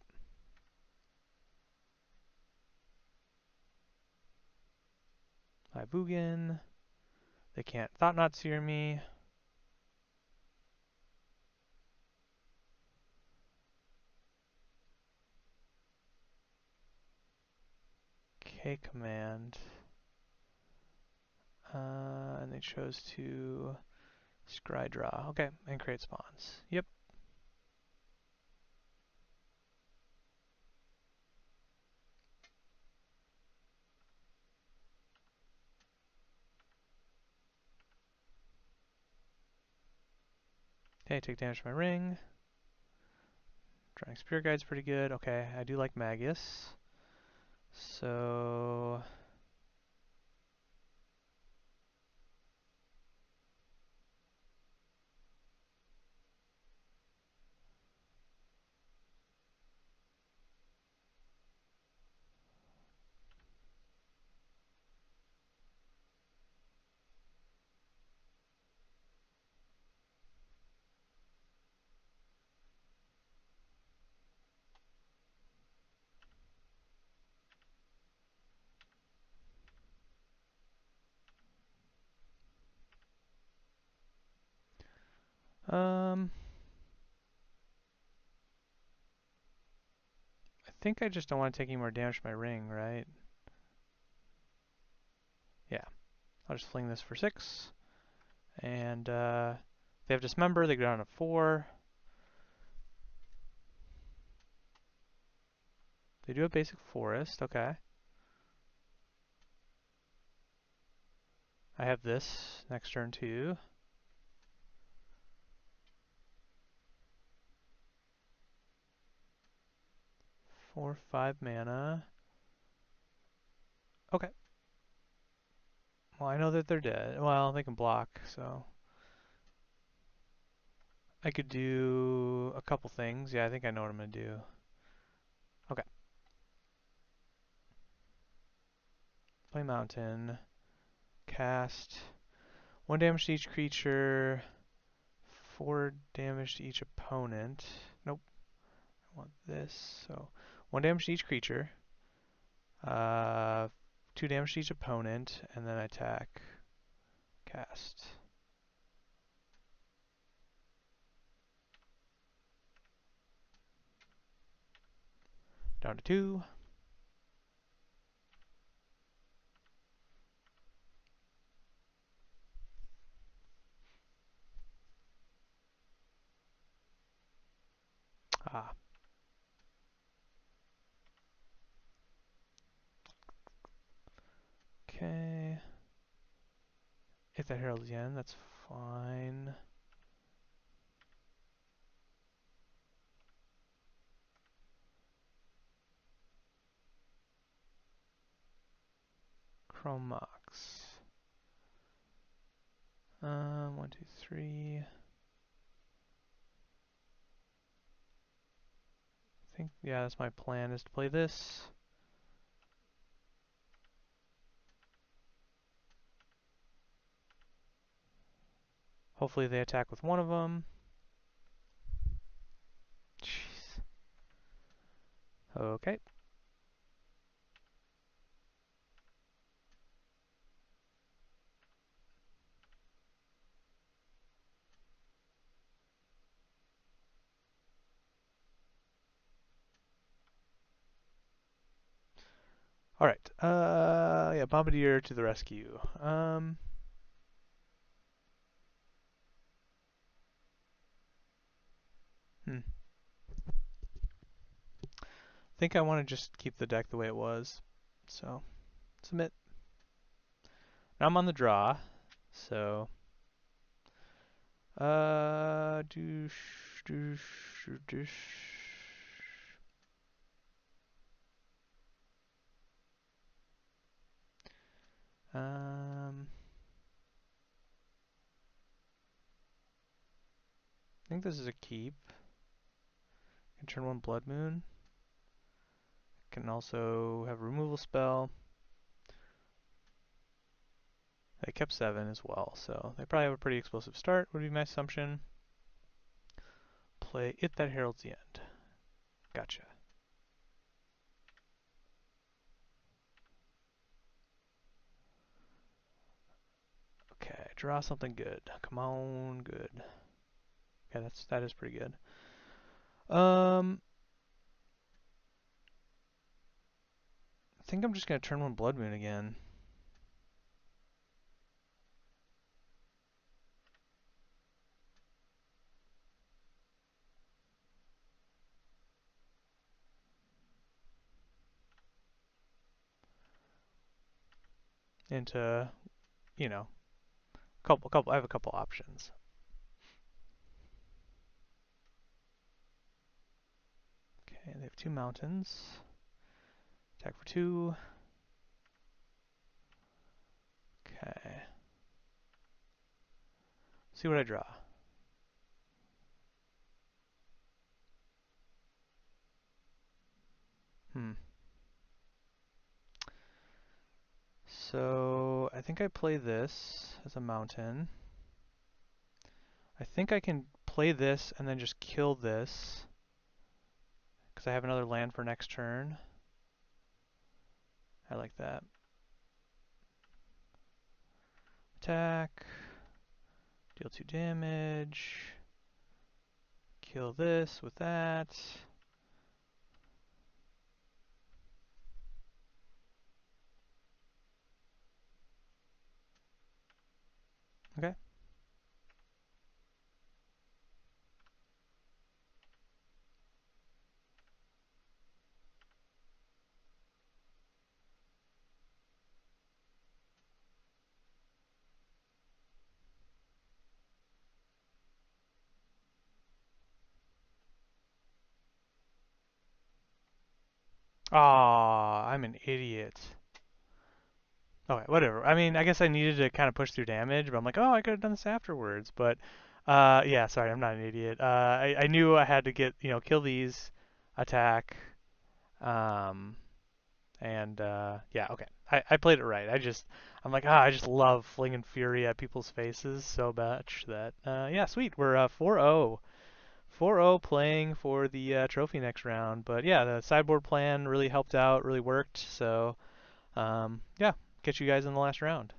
[SPEAKER 1] I Vugen. They can't Thought Knot Seer me. K command. And they chose to scry draw. Okay, and create spawns. Yep. Okay, take damage from my ring. Drawing Spirit Guide's pretty good. Okay, I do like Magus. So... I think I just don't want to take any more damage to my ring, right? Yeah. I'll just fling this for 6. And they have Dismember, they go down to 4. They do have Basic Forest, okay. I have this next turn too. Four, 5 mana. Okay. Well, I know that they're dead. Well, they can block, so... I could do a couple things. Yeah, I think I know what I'm going to do. Okay. Play Mountain. Cast. 1 damage to each creature. 4 damage to each opponent. Nope. I want this. So, 1 damage to each creature. 2 damage to each opponent. And then attack. Cast. Down to 2. Ah. Okay. If that heralds the end, that's fine. Chromox. 1, 2, 3. I think, yeah, that's my plan, is to play this. Hopefully they attack with one of them. Jeez. Okay. Alright. Yeah, Bombardier to the rescue. I think I want to just keep the deck the way it was. So, submit. Now I'm on the draw. So, doosh, doosh, doosh. I think this is a keep. Can turn 1 Blood Moon. Can also have a removal spell. They kept 7 as well, so they probably have a pretty explosive start, would be my assumption. Play It That Heralds the End. Gotcha. Okay, draw something good. Come on, good. Okay, that is pretty good. I think I'm just gonna turn one Blood Moon again. Into, you know, couple. I have a couple options. Okay, they have 2 mountains. Attack for 2. Okay. See what I draw. So I think I play this as a mountain. I think I can play this and then just kill this because I have another land for next turn. I like that. Attack. Deal 2 damage. Kill this with that. Okay. Aw, I'm an idiot. Okay, whatever. I mean, I guess I needed to kind of push through damage, but I'm like, oh, I could have done this afterwards. But, yeah, sorry, I'm not an idiot. I knew I had to get, kill these, attack, um, and, yeah, okay. I played it right. I'm like, I just love flinging fury at people's faces so much that, yeah, sweet. We're 4-0. 4-0 playing for the trophy next round. But yeah, the sideboard plan really helped out, really worked. So yeah, catch you guys in the last round.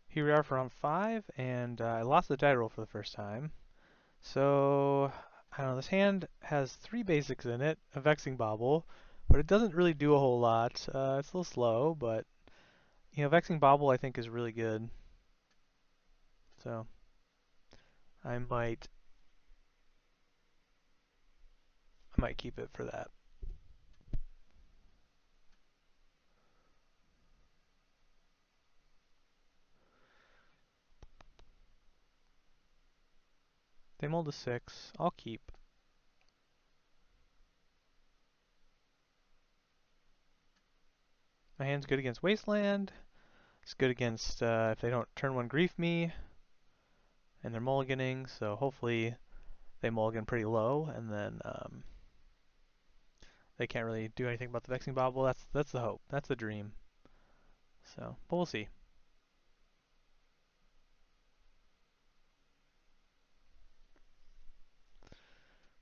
[SPEAKER 1] Here we are for round 5, and I lost the die roll for the first time. So I don't know, this hand has 3 basics in it, a Vexing Bauble, but it doesn't really do a whole lot. It's a little slow, but Vexing Bauble I think is really good. So I might keep it for that. They mold a 6. I'll keep. My hand's good against Wasteland. It's good against if they don't turn 1 Grief me, and they're mulliganing, so hopefully they mulligan pretty low, and then they can't really do anything about the Vexing Bauble. That's the hope. That's the dream. So, but we'll see.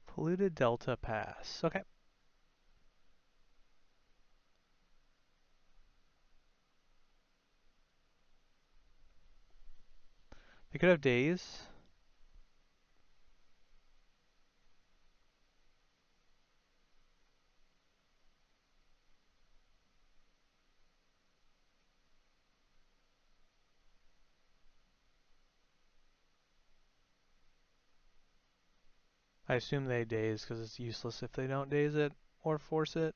[SPEAKER 1] Polluted Delta Pass. Okay. They could have days. I assume they daze because it's useless if they don't daze it or force it.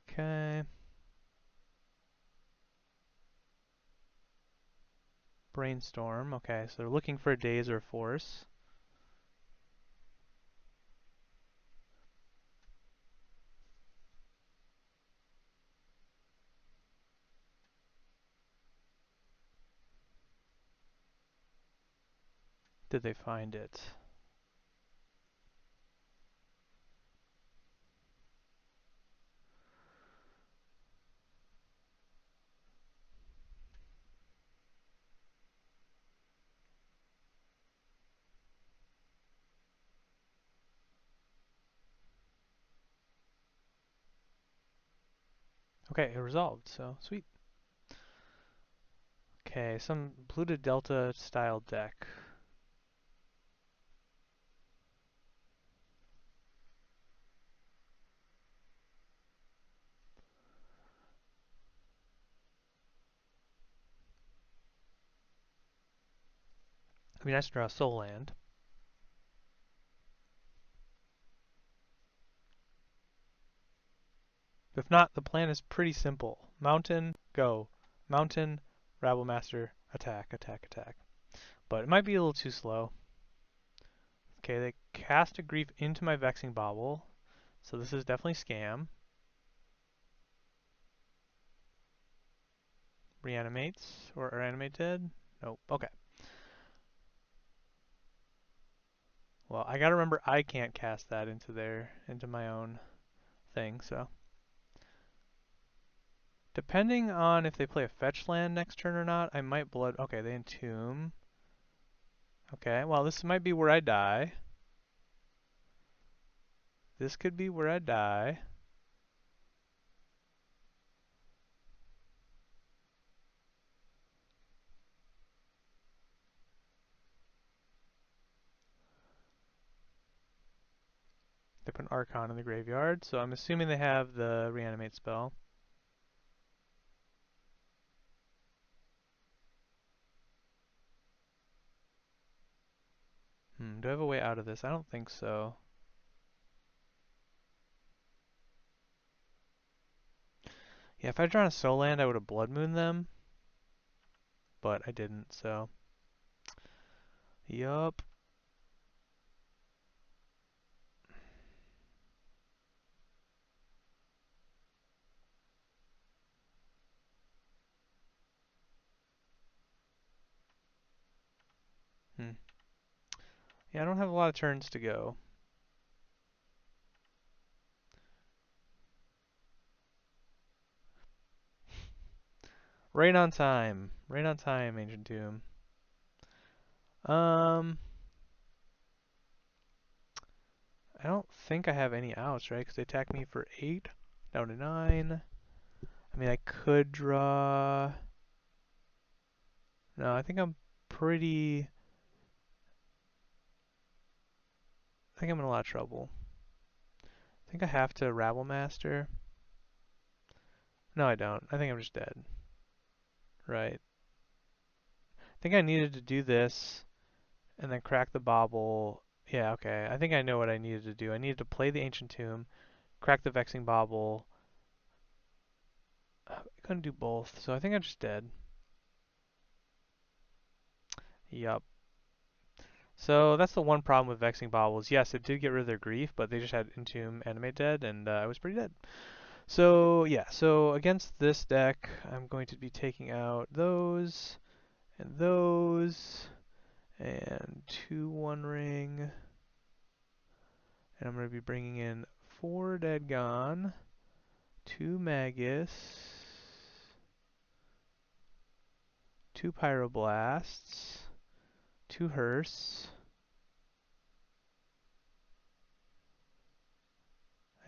[SPEAKER 1] Okay. Brainstorm. Okay, so they're looking for a daze or force. Did they find it? Okay, it resolved, so sweet. Okay, some Blue to Delta style deck. It'd be nice to draw a soul land. If not, the plan is pretty simple. Mountain, go. Mountain, Rabble Master, attack, attack, attack. But it might be a little too slow. Okay, they cast a Grief into my Vexing Bauble, so this is definitely scam. Reanimates, or Reanimated? Nope, okay. Well, I gotta remember I can't cast that into my own thing, so. Depending on if they play a fetch land next turn or not, I might blood. Okay, they entomb. Okay, well, this might be where I die. This could be where I die. They put an Archon in the graveyard, so I'm assuming they have the Reanimate spell. Do I have a way out of this? I don't think so. Yeah, if I'd drawn a Soul Land, I would have Blood Moon them. But I didn't, so. Yup. Yeah, I don't have a lot of turns to go. Right on time. Right on time, Ancient Tomb. I don't think I have any outs, right? Because they attack me for 8, down to 9. I mean, I could draw... No, I think I'm pretty... I think I'm in a lot of trouble. I think I have to Rabble Master. No, I don't. I think I'm just dead. Right. I think I needed to do this, and then crack the Bauble. Yeah, okay. I think I know what I needed to do. I needed to play the Ancient Tomb, crack the Vexing Bauble. I couldn't do both, so I think I'm just dead. Yup. So that's the one problem with Vexing Baubles. Yes, it did get rid of their grief, but they just had Entomb Animate dead, and I was pretty dead. So yeah, so against this deck, I'm going to be taking out those, and those, and 2 One Ring, and I'm going to be bringing in 4 Dead Gone, 2 Magus, 2 Pyroblasts, 2 Hearse,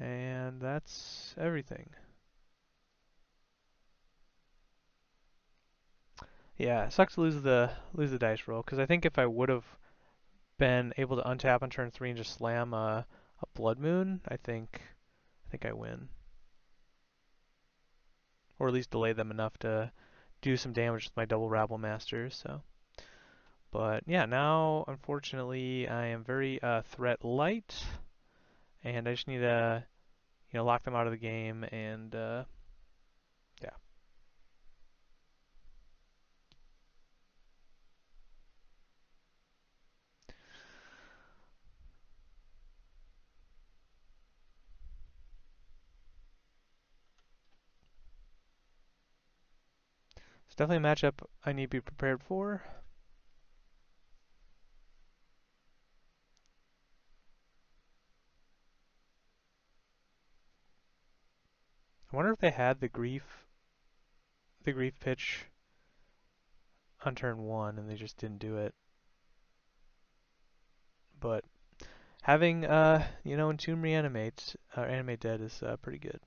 [SPEAKER 1] and that's everything. Yeah, it sucks to lose the dice roll, because I think if I would have been able to untap on turn 3 and just slam a Blood Moon, I think I win. Or at least delay them enough to do some damage with my double Rabble Masters, so. But yeah, now unfortunately I am very threat light, and I just need to lock them out of the game, and yeah. It's definitely a matchup I need to be prepared for. I wonder if they had the grief pitch on turn 1 and they just didn't do it. But having Entomb Animate Dead is pretty good.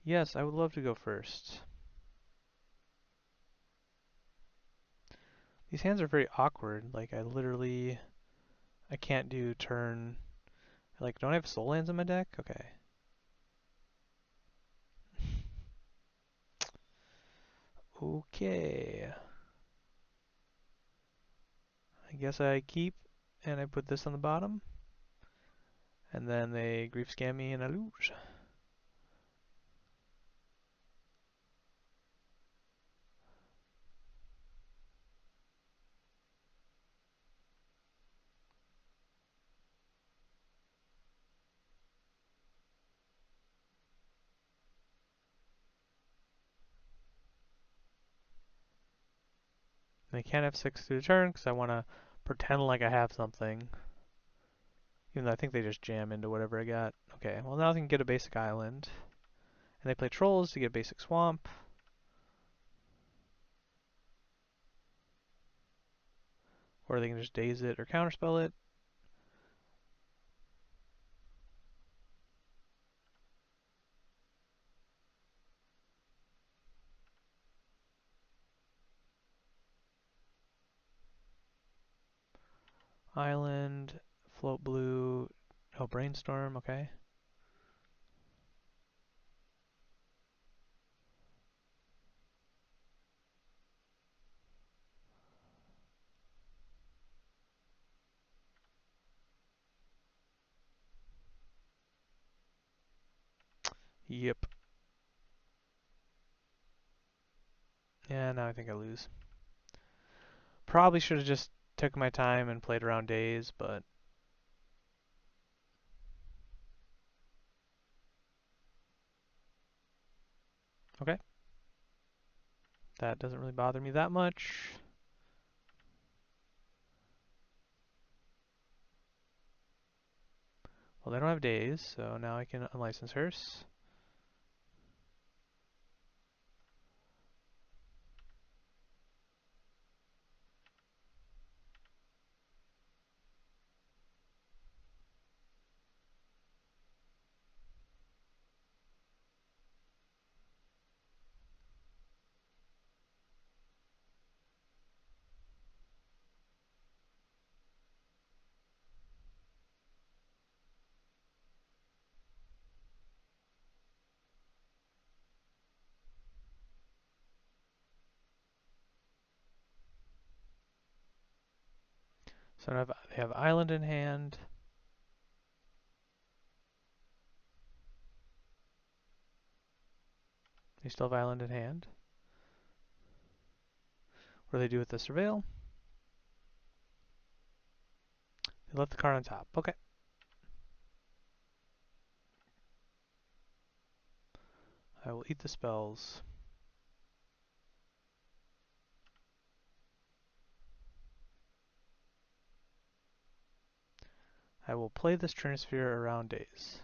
[SPEAKER 1] Yes, I would love to go first. These hands are very awkward. Like, I can't do turn. Like, don't I have soul lands in my deck? Okay. Okay. I guess I keep, and I put this on the bottom. And then they grief scam me and I lose. And I can't have 6 through the turn because I want to pretend like I have something. Even though I think they just jam into whatever I got. Okay, well now I can get a basic island. And they play trolls to get a basic swamp. Or they can just daze it or counterspell it. Island, float blue, oh brainstorm, okay. Yep. Yeah, now I think I lose. Probably should have just took my time and played around days, but okay. That doesn't really bother me that much. Well, they don't have days, so now I can unlicense Hearse. So now they have Island in hand. They still have Island in hand. What do they do with the Surveil? They left the card on top. Okay. I will eat the spells. I will play this Trinisphere around days.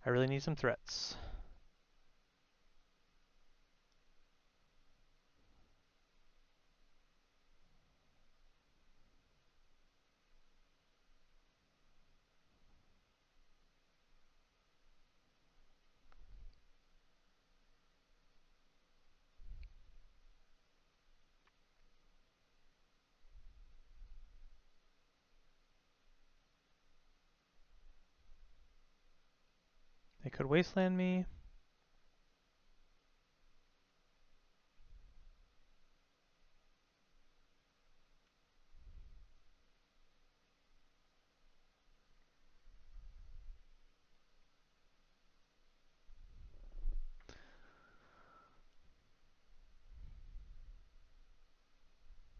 [SPEAKER 1] I really need some threats. They could wasteland me.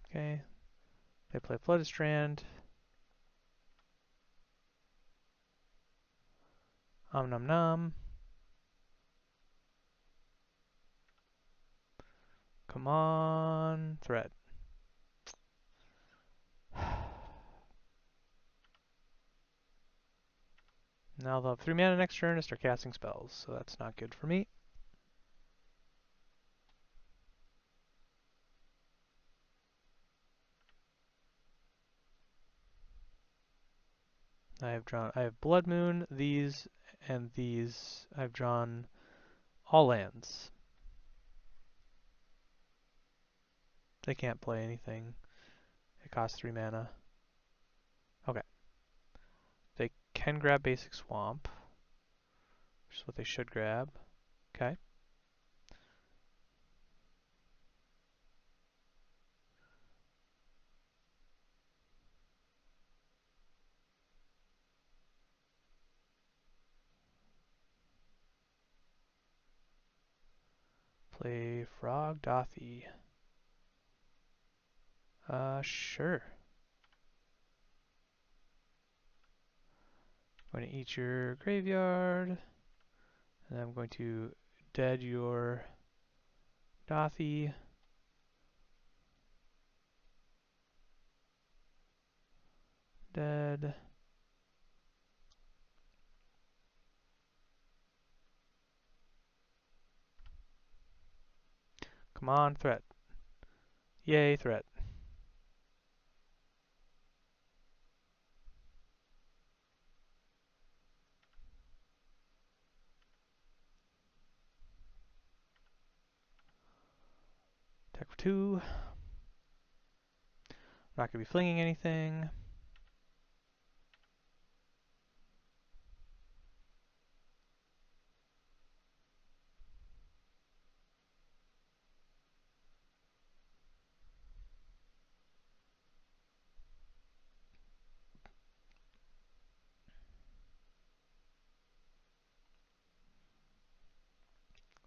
[SPEAKER 1] Okay. They play Flooded Strand. Nom nom. Come on. Threat. Now they'll have 3 mana next turn to start casting spells, so that's not good for me. I have Blood Moon, these, and these. I've drawn all lands. They can't play anything. It costs 3 mana. Okay. They can grab Basic Swamp, which is what they should grab. Okay. Play Frog Dothy. Sure. I'm going to eat your graveyard, and I'm going to dead your Dothy. Dead. Come on, threat. Yay, threat. Attack for 2. I'm not going to be flinging anything.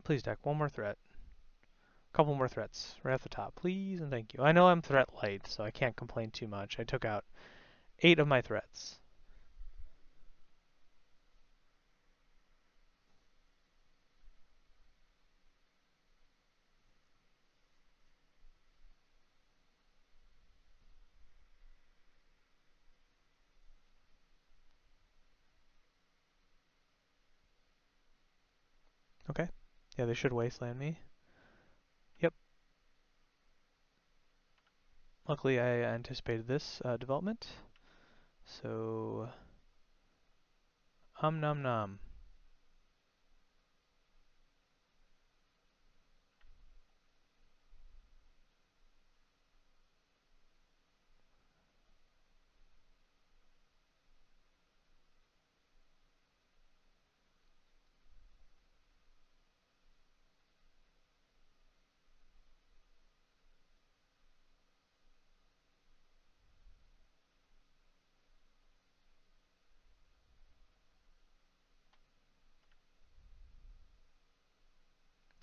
[SPEAKER 1] Please deck one more threat. A couple more threats right at the top, please and thank you. I know I'm threat light, so I can't complain too much. I took out 8 of my threats. Okay. Yeah, they should wasteland me. Yep. Luckily, I anticipated this development. So, nom nom.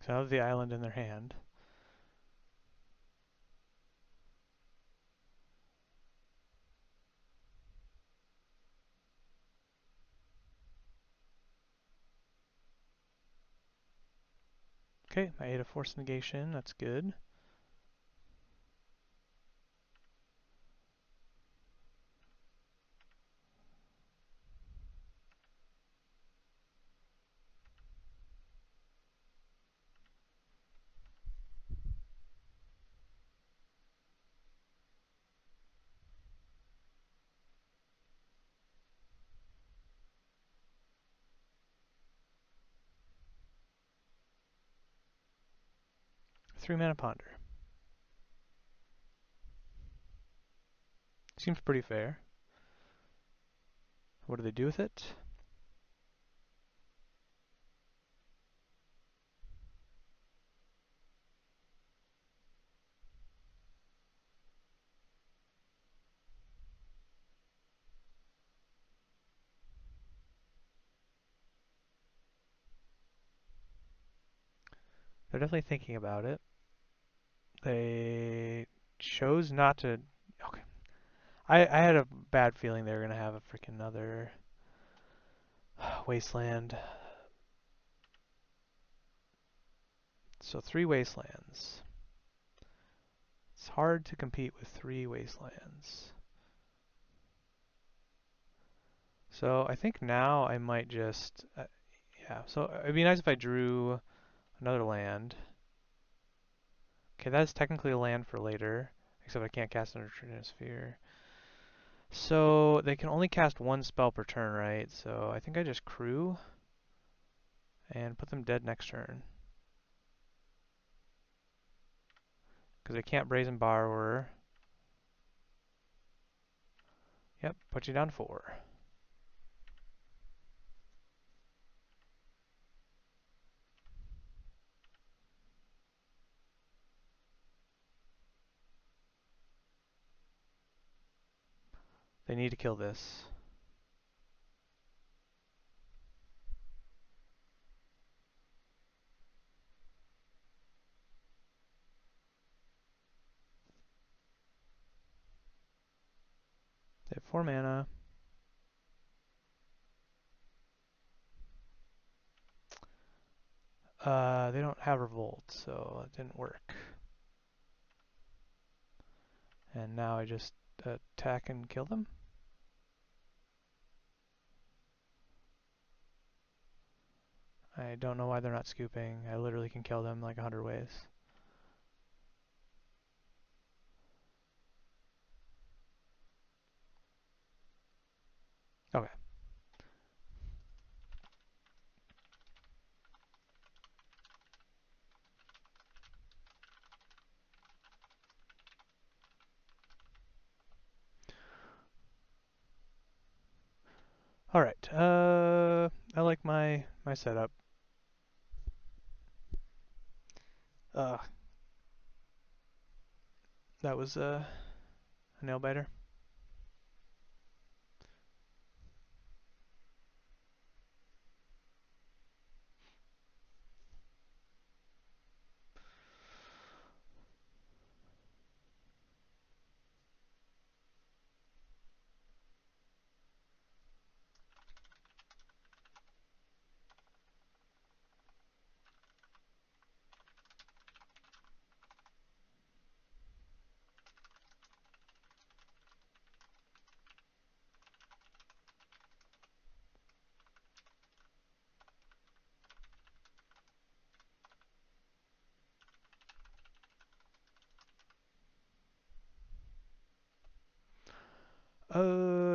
[SPEAKER 1] So I have the island in their hand. Okay, I ate a force negation. That's good. Three mana ponder. Seems pretty fair. What do they do with it? They're definitely thinking about it. They chose not to. Okay. I had a bad feeling they were gonna have a freaking another wasteland. So 3 wastelands. It's hard to compete with 3 wastelands. So I think now I might just yeah. So it'd be nice if I drew another land. Okay, that is technically a land for later, except I can't cast under Trinisphere. So they can only cast one spell per turn, right? So I think I just crew and put them dead next turn. Because they can't Brazen Borrower. Yep, put you down 4. They need to kill this. They have 4 mana. They don't have Revolt, so it didn't work. And now I just attack and kill them? I don't know why they're not scooping. I literally can kill them like 100 ways. Okay. Alright, I like my setup. Uh, that was a nail biter.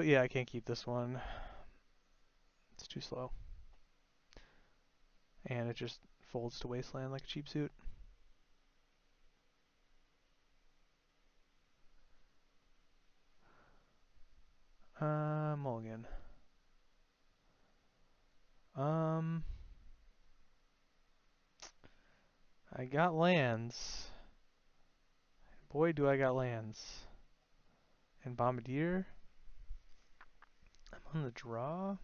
[SPEAKER 1] Yeah, I can't keep this one. It's too slow. And it just folds to Wasteland like a cheap suit. Mulligan. I got lands. Boy, do I got lands. And Bombardier. I'm on the draw.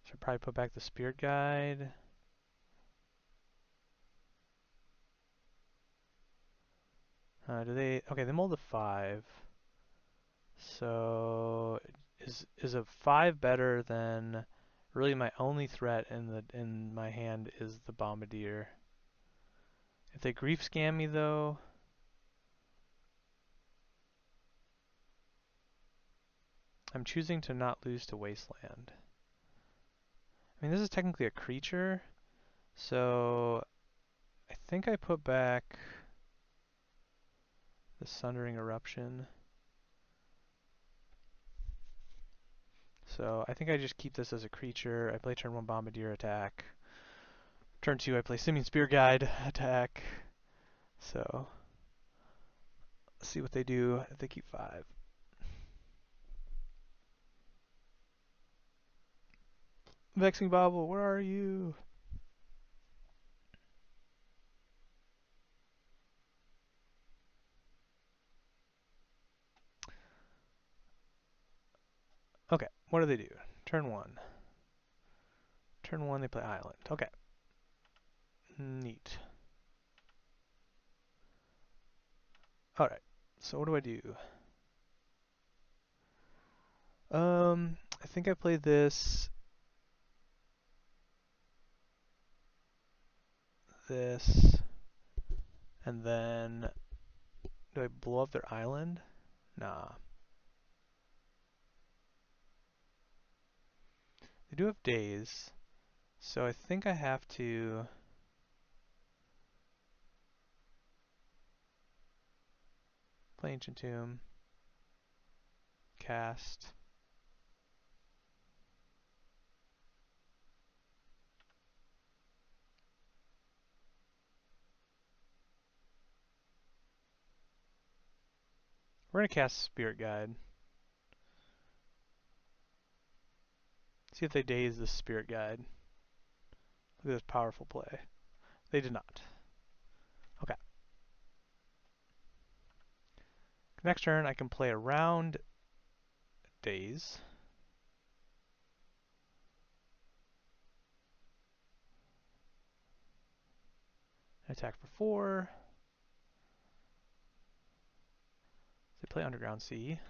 [SPEAKER 1] Should probably put back the Spirit Guide. Do they? Okay, they mulled a 5. So is a 5 better than? Really, my only threat in my hand is the Bombardier. If they grief scam me though, I'm choosing to not lose to Wasteland. I mean, this is technically a creature, so I think I put back the Sundering Eruption. So I think I just keep this as a creature. I play turn 1 Bombardier attack. Turn 2 I play Simian Spear Guide attack. So let's see what they do if they keep 5. Vexing Bauble, where are you? Okay, what do they do? Turn 1. Turn 1 they play Island. Okay. Neat. Alright, so what do I do? I think I play this, this, and then do I blow up their island? Nah. They do have days. So I think I have to play Ancient Tomb, cast. We're gonna cast Spirit Guide. See if they daze the Spirit Guide. Look at this powerful play. They did not. Okay. Next turn I can play around Daze. Attack for 4. They play Underground Sea.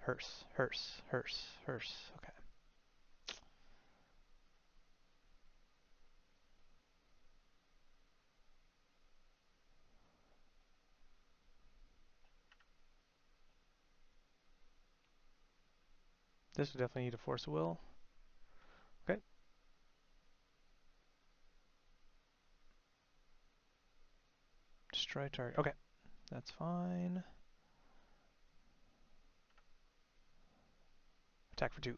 [SPEAKER 1] Hearse, Hearse, Hearse, Hearse. Okay. This would definitely need a Force of Will. Okay. Destroy target. Okay. That's fine. Attack for 2.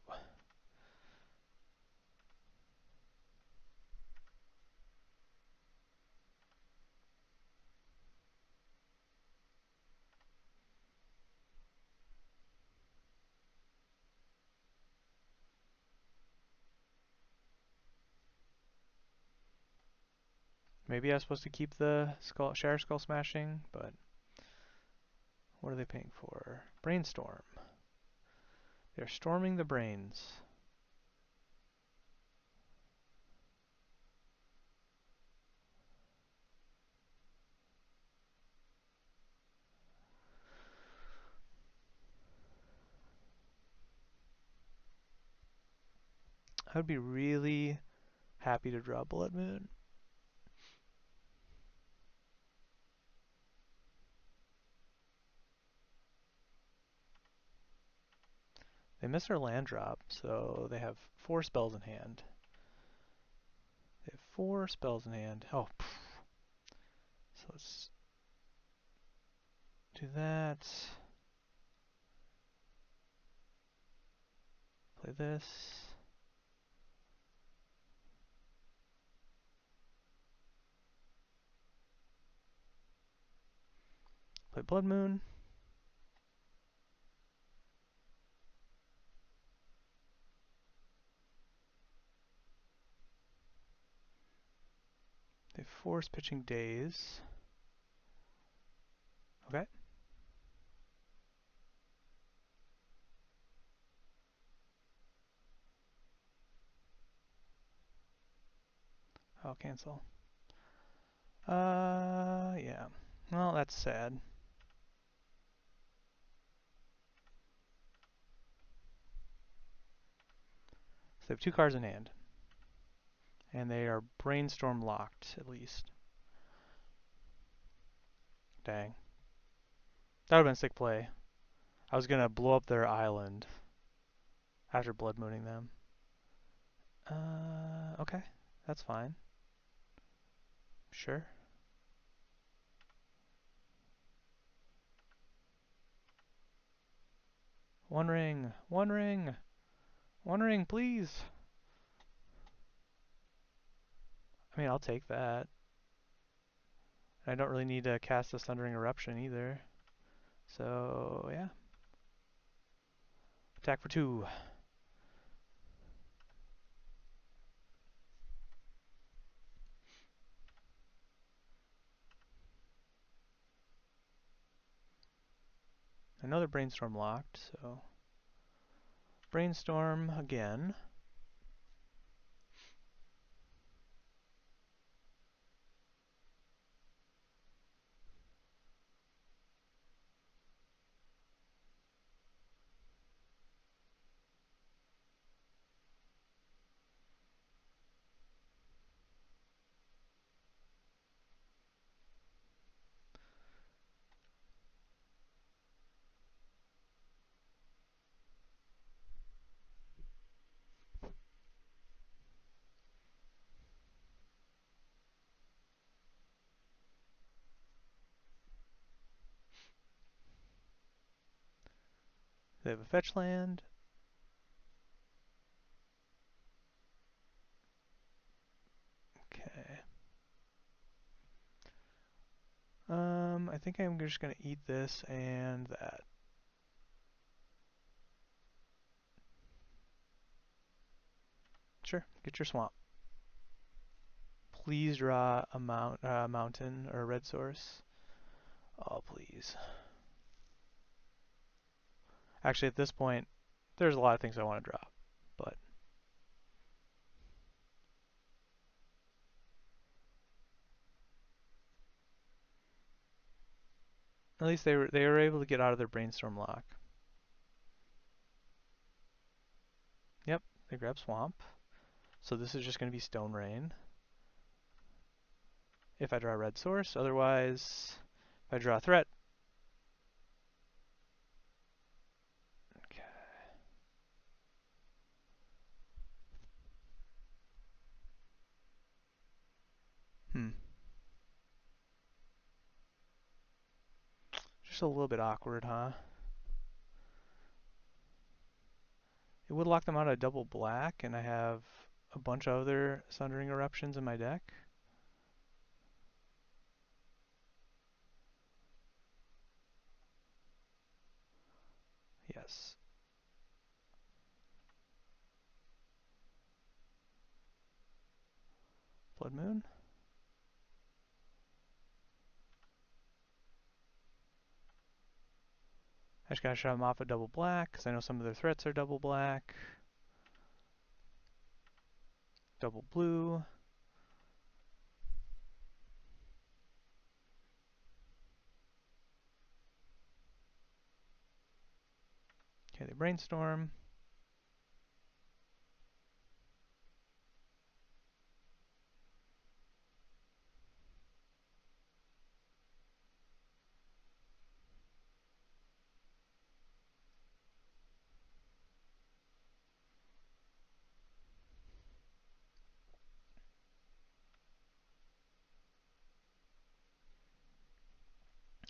[SPEAKER 1] Maybe I was supposed to keep the Shatter Skull Smashing, but what are they paying for? Brainstorm. They're storming the brains. I would be really happy to draw Blood Moon. They miss their land drop, so they have 4 spells in hand. They have 4 spells in hand. Oh, pff. So let's do that. Play this. Play Blood Moon. They force pitching Daze. Okay. I'll cancel. Yeah. Well, that's sad. So they have 2 cards in hand. And they are Brainstorm locked, at least. Dang. That would have been a sick play. I was gonna blow up their island after Blood Mooning them. Okay. That's fine. Sure. One ring! One ring! One ring, please! I mean, I'll take that. I don't really need to cast a Sundering Eruption either. So, yeah. Attack for 2. Another Brainstorm locked, so Brainstorm again. They have a fetch land. Okay. I think I'm just gonna eat this and that. Sure, get your swamp. Please draw a mountain or a red source. Oh, please. Actually, at this point, there's a lot of things I want to drop, but at least they were able to get out of their brainstorm lock. Yep, they grab swamp. So this is just going to be stone rain. If I draw a red source, otherwise, if I draw a threat. Okay. Hmm. Just a little bit awkward, huh? It would lock them out of double black, and I have a bunch of other Sundering Eruptions in my deck. Yes. Blood Moon. I just gotta shut them off at double black, because I know some of their threats are double black. Double blue. Okay, they brainstorm.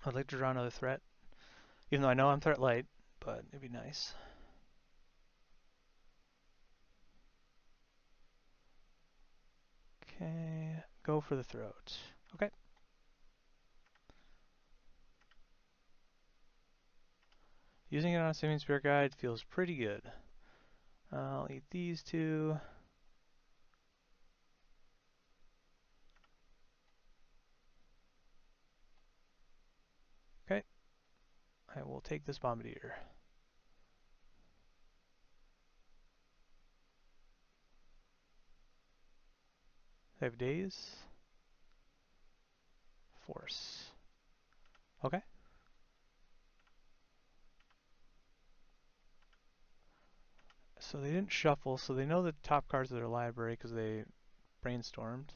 [SPEAKER 1] I'd like to draw another threat, even though I know I'm threat light, but it'd be nice. Okay, go for the throat. Okay. Using it on a Simian Spirit Guide feels pretty good. I'll eat these two. Okay. I will take this Bombardier. 5 days. Force. Okay. So they didn't shuffle, so they know the top cards of their library because they brainstormed.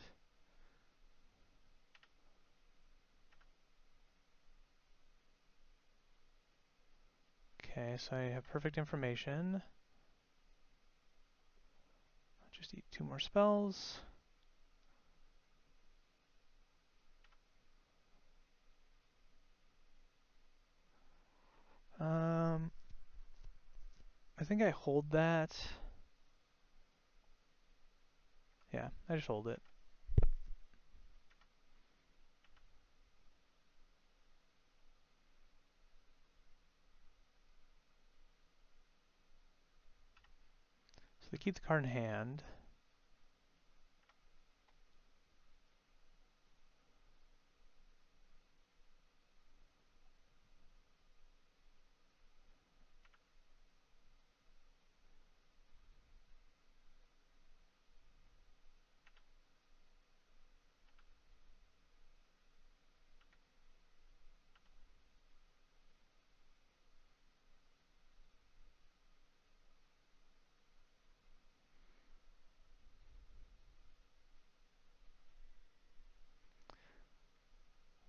[SPEAKER 1] Okay, so I have perfect information. I'll just eat 2 more spells. I think I hold that. Yeah, I just hold it. So they keep the card in hand.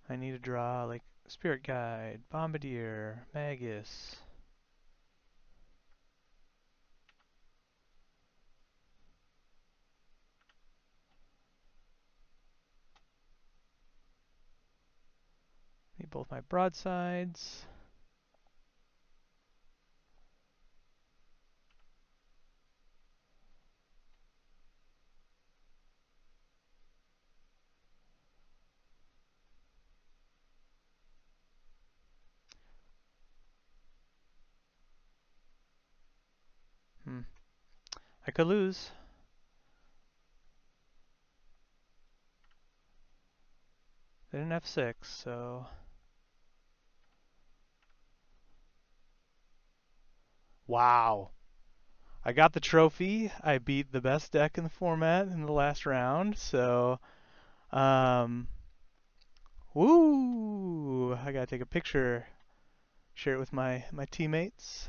[SPEAKER 1] I need to draw like Spirit Guide, Bombardier, Magus. Need both my broadsides. I could lose. They didn't have 6, so... Wow. I got the trophy. I beat the best deck in the format in the last round, so... Um... Woo! I gotta take a picture, share it with my teammates.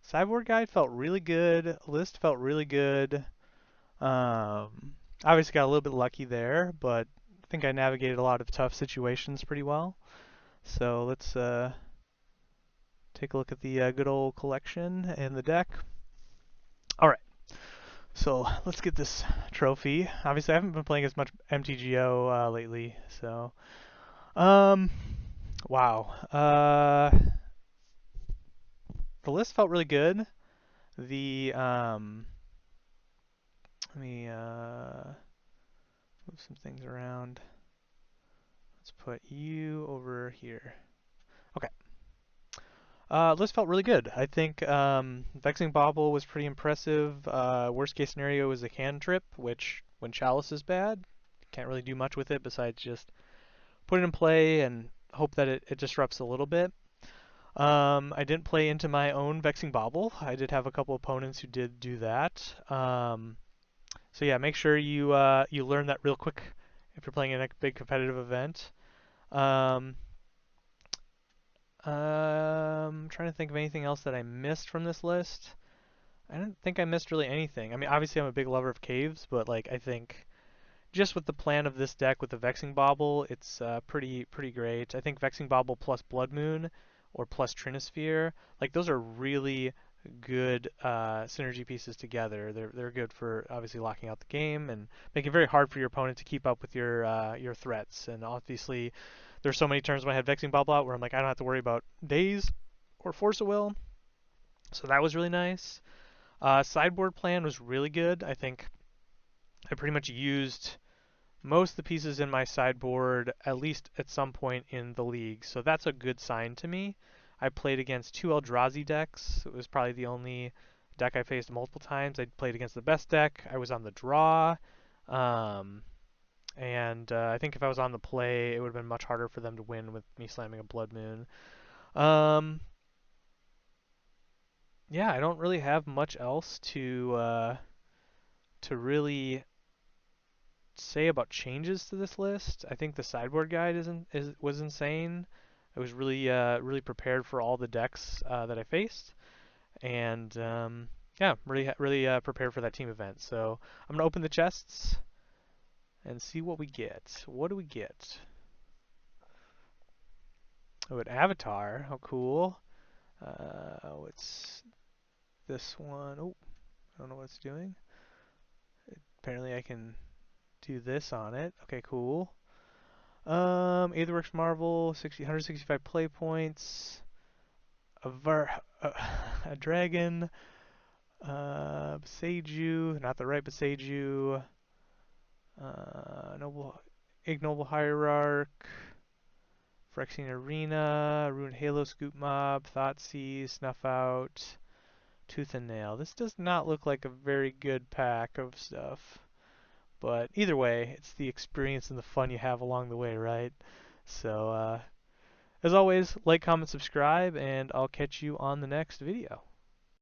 [SPEAKER 1] Sideboard guide felt really good. List felt really good. Obviously got a little bit lucky there, but I think I navigated a lot of tough situations pretty well. So let's take a look at the good old collection and the deck. All right, so let's get this trophy. Obviously, I haven't been playing as much MTGO lately, so um, wow. The list felt really good. The let me move some things around. Let's put you over here. Okay. List felt really good. I think Vexing Bauble was pretty impressive. Worst case scenario is a cantrip, which when Chalice is bad, can't really do much with it besides just put it in play and hope that it disrupts a little bit. I didn't play into my own Vexing Bauble. I did have a couple opponents who did do that. So yeah, make sure you learn that real quick if you're playing in a big competitive event. Um, I'm trying to think of anything else that I missed from this list. I don't think I missed really anything. I mean, obviously I'm a big lover of caves, but like I think just with the plan of this deck with the Vexing Bauble, it's pretty great. I think Vexing Bauble plus Blood Moon or plus Trinisphere, like those are really good synergy pieces together. They're good for obviously locking out the game and making it very hard for your opponent to keep up with your threats. And obviously, there's so many turns when I had Vexing Bauble out where I'm like I don't have to worry about Daze or Force of Will, so that was really nice. Sideboard plan was really good. I think I pretty much used most of the pieces in my sideboard at least at some point in the league, so that's a good sign to me. I played against 2 Eldrazi decks. It was probably the only deck I faced multiple times. I played against the best deck. I was on the draw. Um, and I think if I was on the play, it would have been much harder for them to win with me slamming a Blood Moon. Um, yeah, I don't really have much else to really say about changes to this list. I think the sideboard guide was insane. I was really prepared for all the decks that I faced, and yeah, really prepared for that team event. So I'm gonna open the chests and see what we get. What do we get? Oh, an avatar. How cool. What's this one? Oh, I don't know what it's doing. Apparently I can do this on it. Okay, cool. Aetherworks Marvel, 165 play points. A dragon. Seiju, not the right Seiju. Noble, Ignoble Hierarch. Phyrexian Arena, Ruined Halo Scoop Mob, Thoughtseize, Snuff Out, Tooth and Nail. This does not look like a very good pack of stuff. But either way, it's the experience and the fun you have along the way, right? So, as always, like, comment, subscribe, and I'll catch you on the next video.